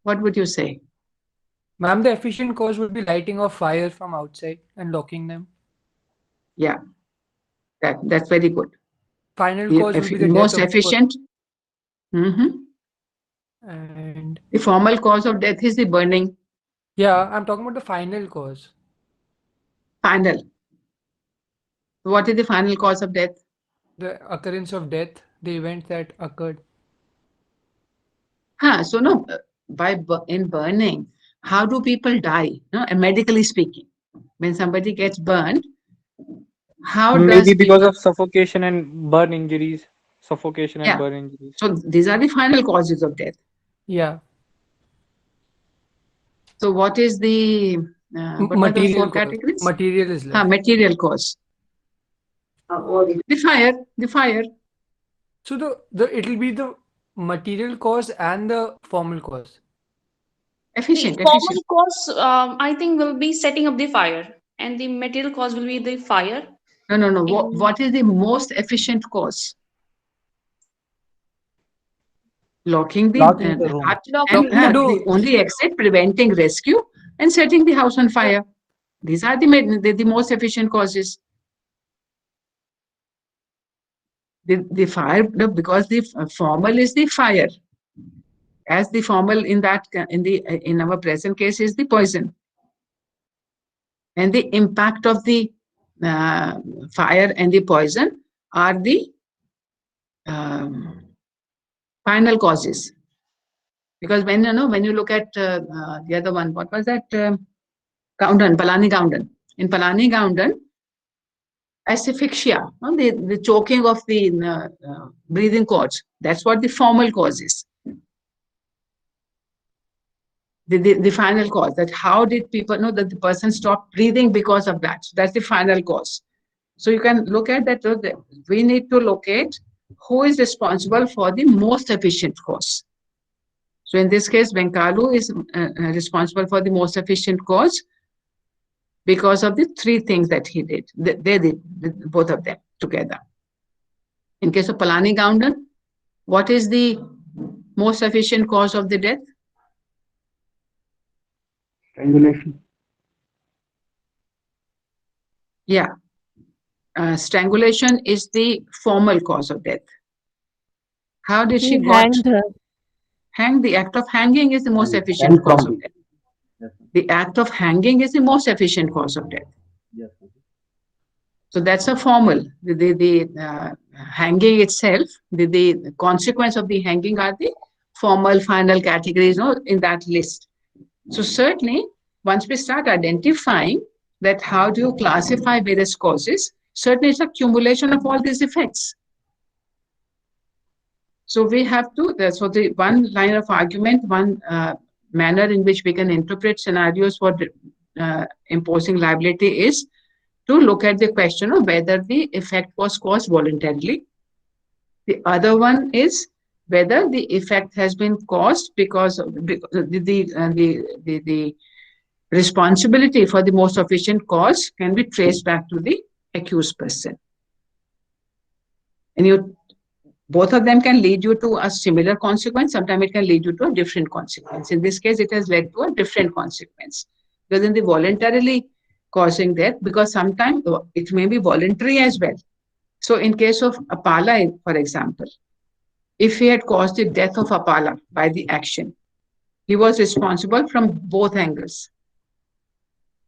What would you say? Ma'am, the efficient cause would be lighting of fire from outside and locking them. Yeah, that's very good. Final The cause would be the most death of efficient. and The formal cause of death is the burning. yeah, I'm talking about the final cause. Final. What is the final cause of death? The occurrence of death, the event that occurred. So no, in burning, how do people die? No, and medically speaking, when somebody gets burned, how does Maybe because people? of suffocation and burn injuries. Suffocation and Yeah. burn injuries. So these are the final causes of death. Yeah. So what is the what are the Material four cause. categories? Material is left. Material cause. The fire. So it'll be the material cause and the formal cause. Efficient. Formal cause, I think, will be setting up the fire, and the material cause will be the fire. No. What is the most efficient cause? Locking the room. hut Locking and the the only exit, preventing rescue, and setting the house on fire. These are the most efficient causes. The fire, because the formal is the fire, as the formal in our present case is the poison, and the impact of the fire and the poison are the final causes. Because when you look at the other one, what was that? Gaundan, Palani Gaundan. In Palani Gaundan, asphyxia, the choking of the breathing cords. That's what the formal cause is. The final cause, that how did people know that the person stopped breathing because of that? So that's the final cause. So you can look at that. We need to locate who is responsible for the most efficient cause. So in this case, Venkalu is responsible for the most efficient cause because of the three things that he did. They did, both of them together. In case of Palani Gaundan, what is the most efficient cause of the death? Strangulation. Yeah. Strangulation is the formal cause of death. How did she hanged her. hang? The act of hanging is the most efficient cause of death. Yes, The act of hanging is the most efficient cause of death. yes. So that's a formal. The hanging itself, the consequence of the hanging are the formal final categories in that list. So certainly, once we start identifying that how do you classify various causes, certainly it's a accumulation of all these effects. So we have to, so the one line of argument, one manner in which we can interpret scenarios for imposing liability is to look at the question of whether the effect was caused voluntarily. The other one is whether the effect has been caused because of the responsibility for the most efficient cause can be traced back to the accused person. And both of them can lead you to a similar consequence. Sometimes it can lead you to a different consequence. In this case, it has led to a different consequence. Because in the voluntarily causing death, because sometimes it may be voluntary as well. So in case of Apala, for example, if he had caused the death of Apala by the action, he was responsible from both angles.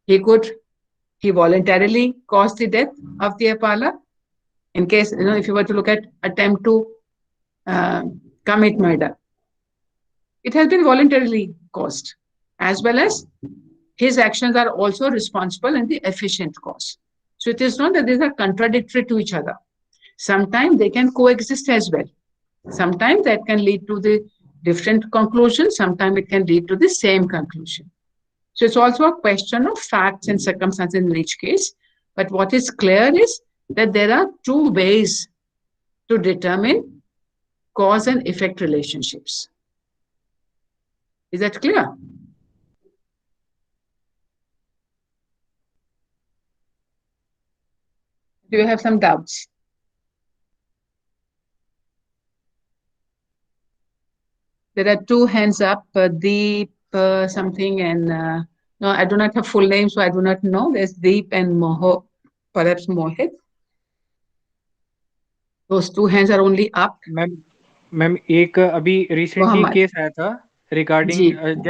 He voluntarily caused the death of the Apala. In case, if you were to look at attempt to commit murder, it has been voluntarily caused, as well as his actions are also responsible in the efficient cause. So it is not that these are contradictory to each other. Sometimes they can coexist as well. Sometimes that can lead to the different conclusions, sometimes it can lead to the same conclusion. So it's also a question of facts and circumstances in each case. But what is clear is that there are two ways to determine cause and effect relationships. Is that clear? Do you have some doubts? There are two hands up, Deep something and no, I do not have full name, so I do not know. There's Deep and Moho, perhaps Mohit. Those two hands are only up. Ma'am एक अभी recently Mohammad. Case आया था जी। Regarding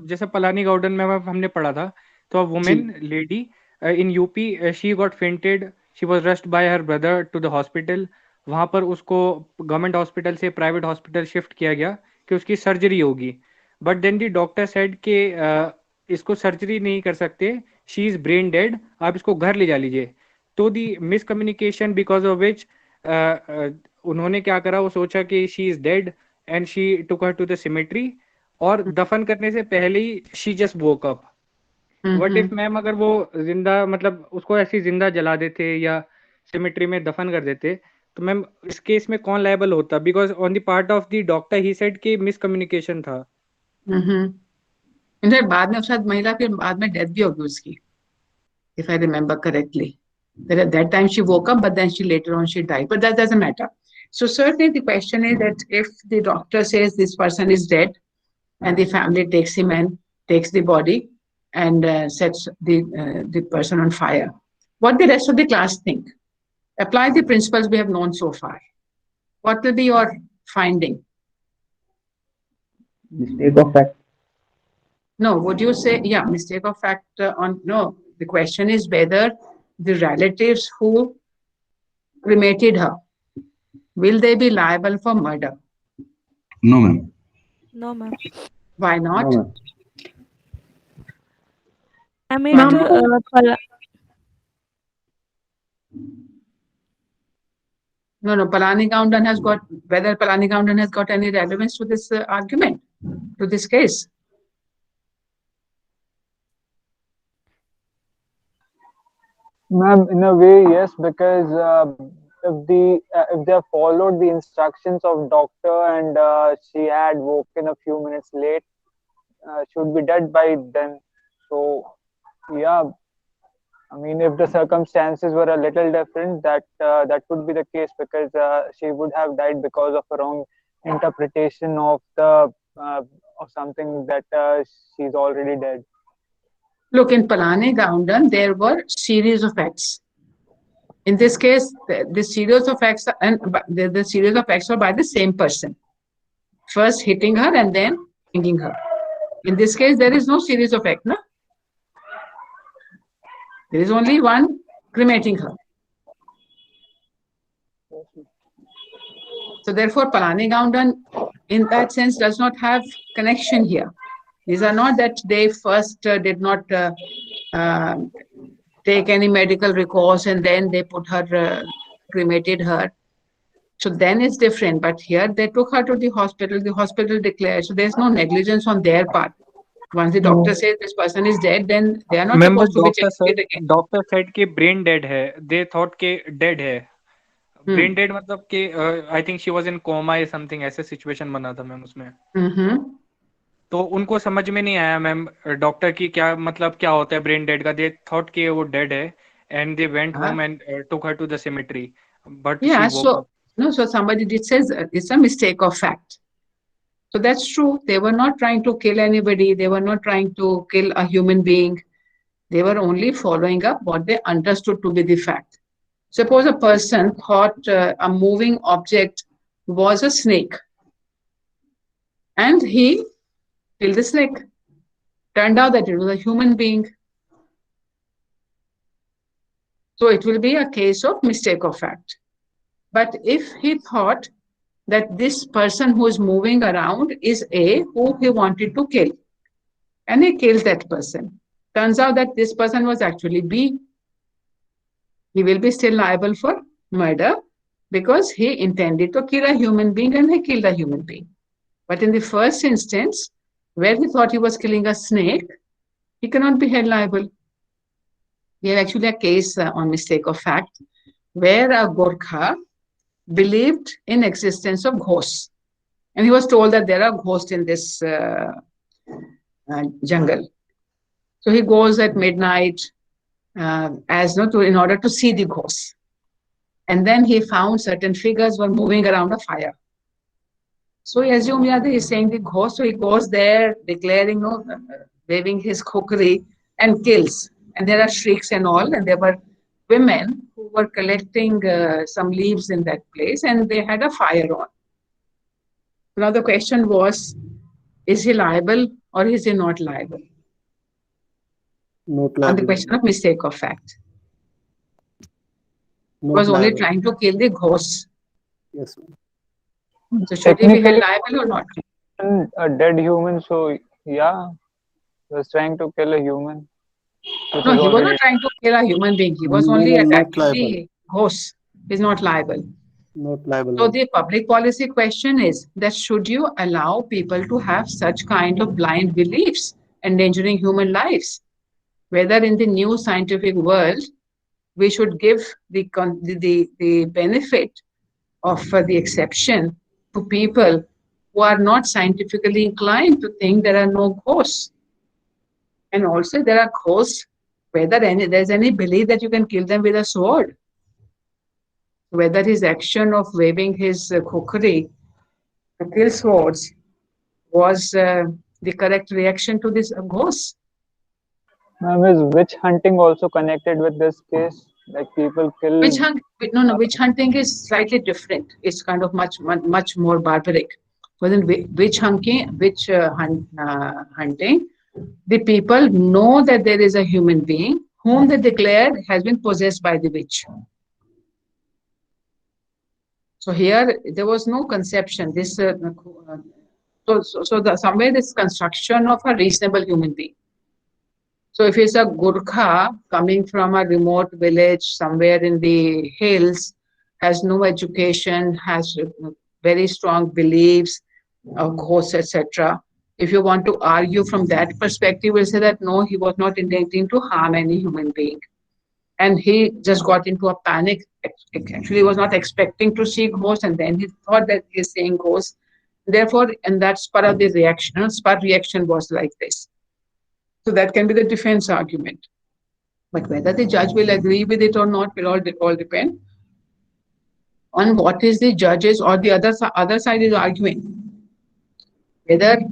जैसे Palani garden में हमने पढ़ा था, तो a woman lady in UP, she got fainted, she was rushed by her brother to the hospital. वहां पर उसको गवर्नमेंट हॉस्पिटल से प्राइवेट हॉस्पिटल शिफ्ट किया गया कि उसकी सर्जरी होगी, but then the doctor said कि इसको सर्जरी नहीं कर सकते, शी इज ब्रेन डेड, आप इसको घर ले जा लीजिए। तो the miscommunication because of which उन्होंने क्या करा, वो सोचा कि she is dead and she took her to the cemetery, और दफन करने से पहले ही she just woke up. What if ma'am अगर वो जिंदा, मतलब उसको ऐसी जिंदा जला देते या सिमेट्री में दफन कर देते, तो मैम इस केस में कौन लायबल होता? Because on the part of the doctor he said कि मिसकम्युनिकेशन था। इनफैक्ट बाद में शायद महिला फिर बाद में डेथ भी होगी उसकी, if I remember correctly. That at that time she woke up, but then she later on she died. But that doesn't matter. So certainly the question is that if the doctor says this person is dead, and the family takes him and takes the body and sets the person on fire, what the rest of the class think? Apply the principles we have known so far. What will be your finding? Mistake of fact. No, would you say, yeah, mistake of fact on, no, the question is whether the relatives who cremated her, will they be liable for murder? No, ma'am. No, ma'am. Why not? No, ma'am. I mean, No, Palani Gaundan has got, whether Palani Gaundan has got any relevance to this argument, to this case? Ma'am, in a way, yes, because if they have followed the instructions of doctor and she had woken a few minutes late, should be dead by then. So, yeah, I mean, if the circumstances were a little different, that would be the case, because she would have died because of a wrong interpretation of the of something that she's already dead. Look, in Palani Gaundan, there were series of acts. In this case, the series of acts and the series of acts are by the same person. First hitting her and then hanging her. In this case, there is no series of acts, no? There is only one cremating her. So therefore, Palani Gaundan, in that sense, does not have connection here. These are not that they first did not take any medical recourse and then they put her, cremated her. So then it's different. But here they took her to the hospital declared. So there's no negligence on their part. Once the doctor says this person is dead, then they are not supposed to be checked again. Doctor said कि brain dead है, they thought के dead है। Brain dead मतलब कि I think she was in coma या something, ऐसे situation बना था मैम उसमें। तो उनको समझ में नहीं आया मैम डॉक्टर की क्या मतलब क्या होता है ब्रेन डेड का। दे थॉट कि वो डेड है and they went home and took her to the cemetery, but Yeah, she woke up. so somebody did says it's a mistake of fact. So that's true. They were not trying to kill anybody. They were not trying to kill a human being. They were only following up what they understood to be the fact. Suppose a person thought a moving object was a snake, and he killed the snake. Turned out that it was a human being. So it will be a case of mistake of fact. But if he thought that this person who is moving around is A, who he wanted to kill, and he kills that person, turns out that this person was actually B, he will be still liable for murder because he intended to kill a human being and he killed a human being. But in the first instance, where he thought he was killing a snake, he cannot be held liable. We have actually a case on mistake of fact, where a Gorkha believed in existence of ghosts. And he was told that there are ghosts in this jungle. So he goes at midnight in order to see the ghosts. And then he found certain figures were moving around a fire. So he assumed, yeah, he's saying the ghost. So he goes there declaring, waving his kukri and kills. And there are shrieks and all. And there were women who were collecting some leaves in that place, and they had a fire on. Now the question was, is he liable or is he not liable? Not On liable. the question of mistake of fact. He Not was only liable. trying to kill the ghosts. Yes, ma'am. So should he be held Technically, liable or not? a dead human, so yeah, he was trying to kill a human. Which No, is he was already not trying to kill a human being. He was No, only no, not attacking liable. the ghosts. He's not liable. Not liable. So ma'am. the public policy question is that should you allow people to have such kind of blind beliefs endangering human lives? Whether in the new scientific world, we should give the benefit of the exception to people who are not scientifically inclined to think there are no ghosts. And also there are ghosts, whether there's any belief that you can kill them with a sword. Whether his action of waving his kukri to kill swords was the correct reaction to this ghost. Ma'am, is witch hunting also connected with this case? Like people kill. Witch hunting is slightly different. It's kind of much more barbaric. But in witch hunting, the people know that there is a human being whom they declare has been possessed by the witch. So here there was no conception. This somewhere this construction of a reasonable human being. So if it's a Gurkha coming from a remote village somewhere in the hills, has no education, has very strong beliefs of ghosts, etc. If you want to argue from that perspective, we'll say that no, he was not intending to harm any human being. And he just got into a panic. Actually, he was not expecting to see ghosts, and then he thought that he's seeing ghosts. Therefore, and that's part of the reaction. Spur reaction was like this. So that can be the defense argument. But whether the judge will agree with it or not will all depend on what is the judge's or the other side is arguing. Whether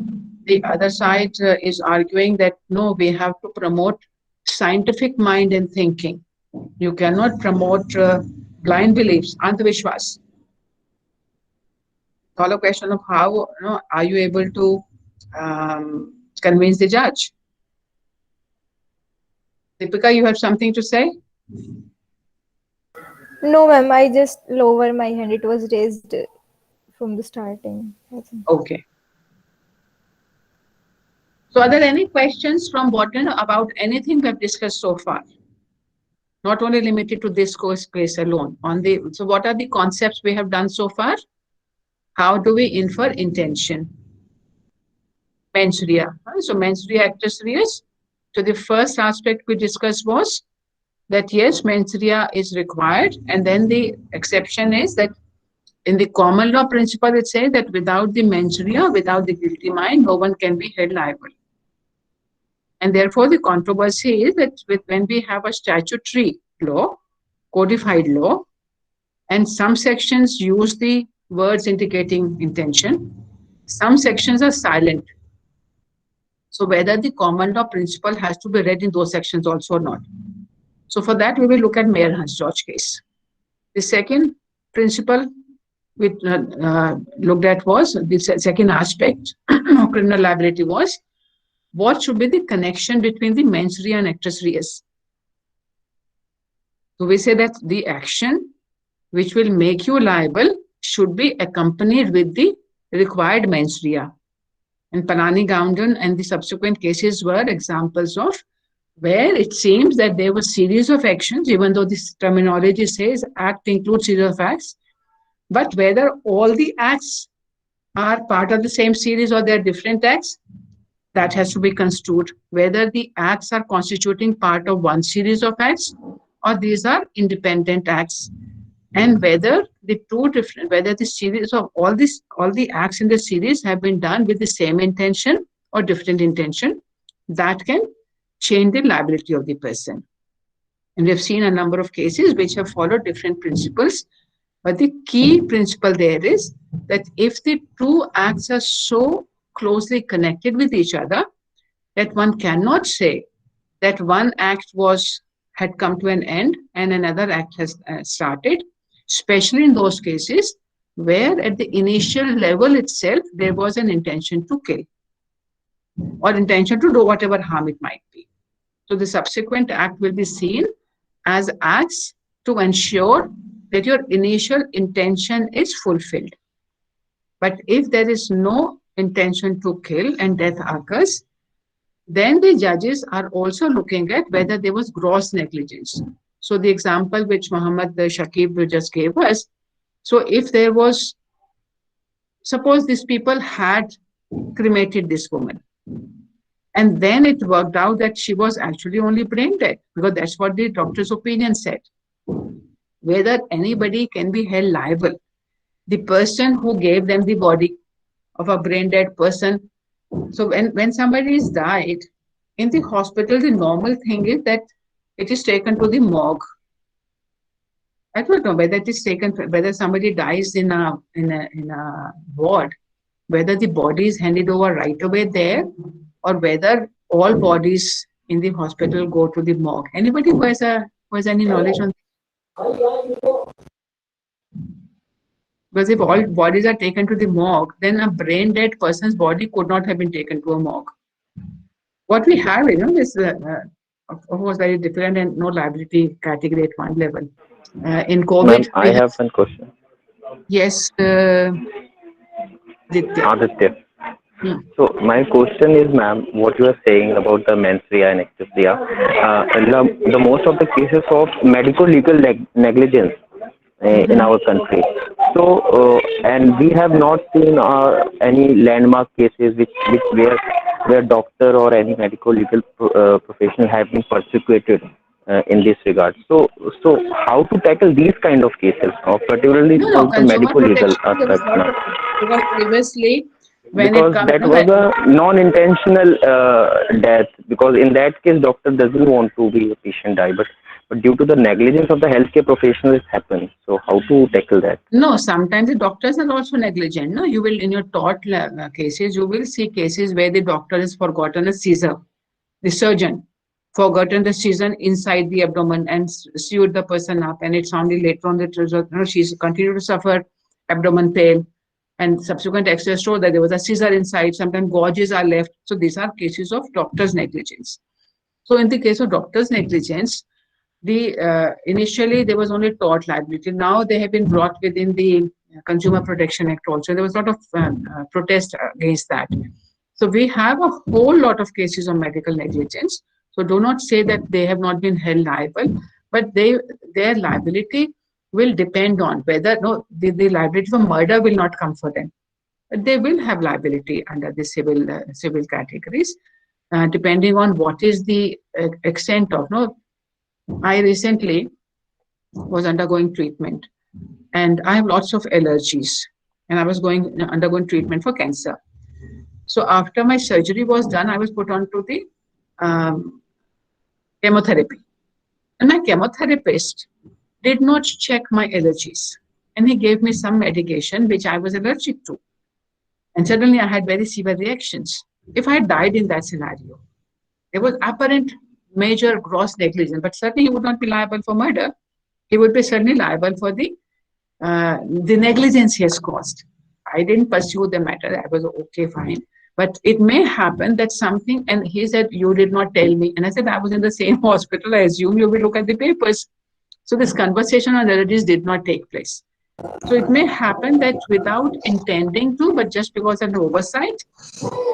the other side is arguing that no, we have to promote scientific mind and thinking. You cannot promote blind beliefs, Andhavishwas. It's all a question of how are you able to convince the judge. Deepika, you have something to say? No, ma'am, I just lower my hand. It was raised from the starting. Okay. So are there any questions from Bodhan about anything we have discussed so far? Not only limited to this course case alone. So what are the concepts we have done so far? How do we infer intention? Mens rea. So mens rea actus reus. So the first aspect we discussed was that yes, mens rea is required, and then the exception is that in the common law principle it says that without the mens rea, without the guilty mind, no one can be held liable. And therefore the controversy is that when we have a statutory law, codified law, and some sections use the words indicating intention, some sections are silent. So whether the common law principle has to be read in those sections also or not. So for that, we will look at Mayor Hans George case. The second principle we looked at was, the second aspect of criminal liability was, what should be the connection between the mens rea and actus reus? So we say that the action which will make you liable should be accompanied with the required mens rea. And Panani Goundan and the subsequent cases were examples of where it seems that there was series of actions, even though this terminology says act includes series of acts, but whether all the acts are part of the same series or they're different acts, that has to be construed, whether the acts are constituting part of one series of acts or these are independent acts, and whether whether the series of all the acts in the series have been done with the same intention or different intention, that can change the liability of the person. And we have seen a number of cases which have followed different principles, but the key principle there is that if the two acts are so closely connected with each other that one cannot say that one act had come to an end and another act has started, especially in those cases where at the initial level itself there was an intention to kill or intention to do whatever harm it might be. So the subsequent act will be seen as acts to ensure that your initial intention is fulfilled. But if there is no intention to kill and death occurs, then the judges are also looking at whether there was gross negligence. So the example which Muhammad Shakib just gave us, so if there was, suppose these people had cremated this woman, and then it worked out that she was actually only brain dead, because that's what the doctor's opinion said. Whether anybody can be held liable, the person who gave them the body of a brain dead person. So when somebody is died in the hospital, the normal thing is that it is taken to the morgue. I don't know whether it is taken, whether somebody dies in a ward, whether the body is handed over right away there, or whether all bodies in the hospital go to the morgue. Anybody who has any knowledge on? Because if all bodies are taken to the morgue, then a brain dead person's body could not have been taken to a morgue. What we have, is of course very different and no liability category at one level. In COVID, I have one question. Yes, Aditya. So my question is, ma'am, what you are saying about the mens rea and actus rea, the most of the cases of medical legal negligence in our country. So and we have not seen any landmark cases where doctor or any medical legal professional have been persecuted in this regard. So how to tackle these kind of cases, or particularly from the medical legal aspect now? Because previously, because that was a non-intentional death, because in that case doctor doesn't want to be a patient die, but due to the negligence of the healthcare professionals it happens. So how to tackle that? No, sometimes the doctors are also negligent. No, you will, in your tort cases, you will see cases where the doctor has forgotten a Caesar, the surgeon forgotten the Caesar inside the abdomen and sewed the person up, and it's only later on that she's continued to suffer abdomen pain, and subsequent X-ray showed that there was a Caesar inside. Sometimes gouges are left. So these are cases of doctor's negligence. So in the case of doctor's negligence, initially there was only tort liability. Now they have been brought within the Consumer Protection Act also. There was a lot of protest against that. So we have a whole lot of cases of medical negligence. So do not say that they have not been held liable, but their liability will depend on whether the liability for murder will not come for them. But they will have liability under the civil categories, depending on what is the extent of. I recently was undergoing treatment, and I have lots of allergies, and I was undergoing treatment for cancer. So after my surgery was done, I was put onto the chemotherapy, and my chemotherapist did not check my allergies, and he gave me some medication which I was allergic to, and suddenly I had very severe reactions. If I had died in that scenario, there was apparent major gross negligence, but certainly he would not be liable for murder. He would be certainly liable for the negligence he has caused. I didn't pursue the matter. I was okay, fine. But it may happen that something, and he said, you did not tell me. And I said, I was in the same hospital. I assume you will look at the papers. So this conversation on allergies did not take place. So it may happen that without intending to, but just because of an oversight,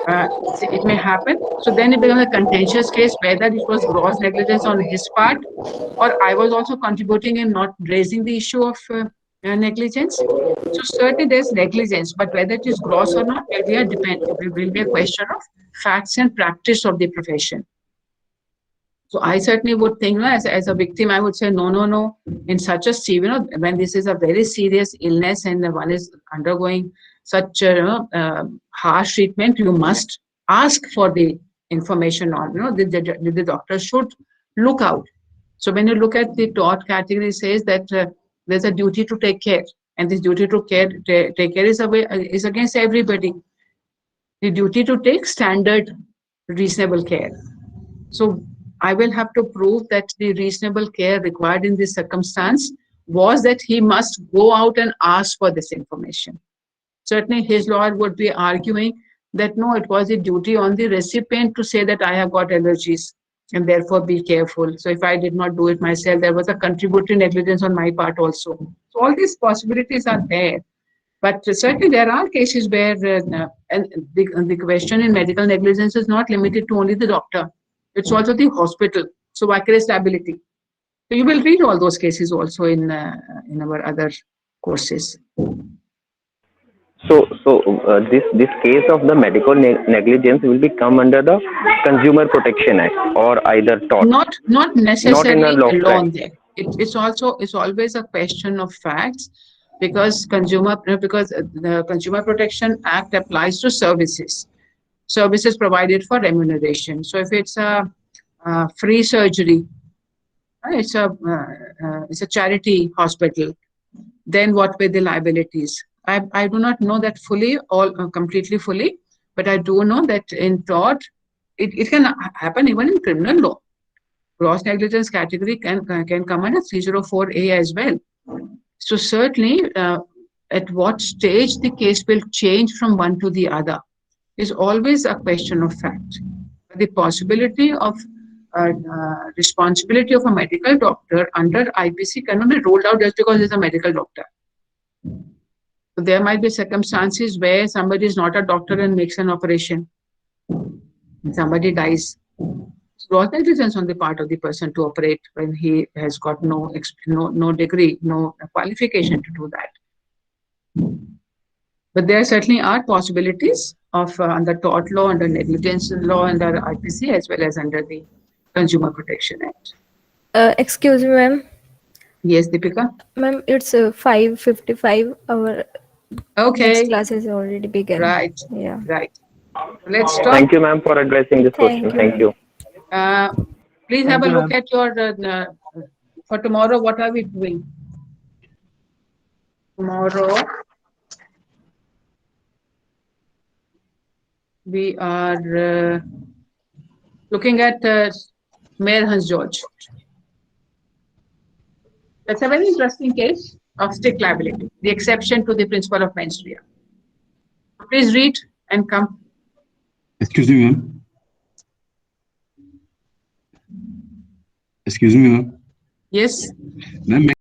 it may happen. So then it becomes a contentious case whether it was gross negligence on his part, or I was also contributing in not raising the issue of negligence. So certainly there's negligence, but whether it is gross or not will be a question of facts and practice of the profession. So I certainly would think, as a victim, I would say, no. In such a severe, when this is a very serious illness and one is undergoing such harsh treatment, you must ask for the information on, the doctor should look out. So when you look at the tort category, it says that there's a duty to take care, and this duty to take care is against everybody. The duty to take standard, reasonable care. So I will have to prove that the reasonable care required in this circumstance was that he must go out and ask for this information. Certainly his lawyer would be arguing that no, it was a duty on the recipient to say that I have got allergies and therefore be careful. So if I did not do it myself, there was a contributory negligence on my part also. So all these possibilities are there. But certainly there are cases where and the question in medical negligence is not limited to only the doctor. It's also the hospital. So vicarious liability. So you will read all those cases also in our other courses. So this case of the medical negligence will be come under the Consumer Protection Act or either tort. Not necessarily not in a law alone there. It's always a question of facts, because the Consumer Protection Act applies to services provided for remuneration. So if it's a free surgery, it's a charity hospital, then what were the liabilities? I do not know that completely fully, but I do know that in tort, it can happen even in criminal law. Gross negligence category can come under 304A as well. So certainly, at what stage the case will change from one to the other is always a question of fact. The possibility of responsibility of a medical doctor under IPC cannot be ruled out just because he's a medical doctor. So there might be circumstances where somebody is not a doctor and makes an operation, and somebody dies. Gross negligence on the part of the person to operate when he has got no degree, no qualification to do that. But there certainly are possibilities of under tort law, under negligence law, under IPC, as well as under the Consumer Protection Act. Excuse me, ma'am. Yes, Deepika? Ma'am, it's 5:55. Our next Okay. class has already begun. Right. Yeah. Right. Let's stop. Thank you, ma'am, for addressing this question. Thank you. Please have a look at your for tomorrow. What are we doing? Tomorrow we are looking at Mayor Hans George. That's a very interesting case of strict liability, the exception to the principle of mens rea. Please read and come. Excuse me, ma'am. Excuse me, ma'am. Yes. Ma'am,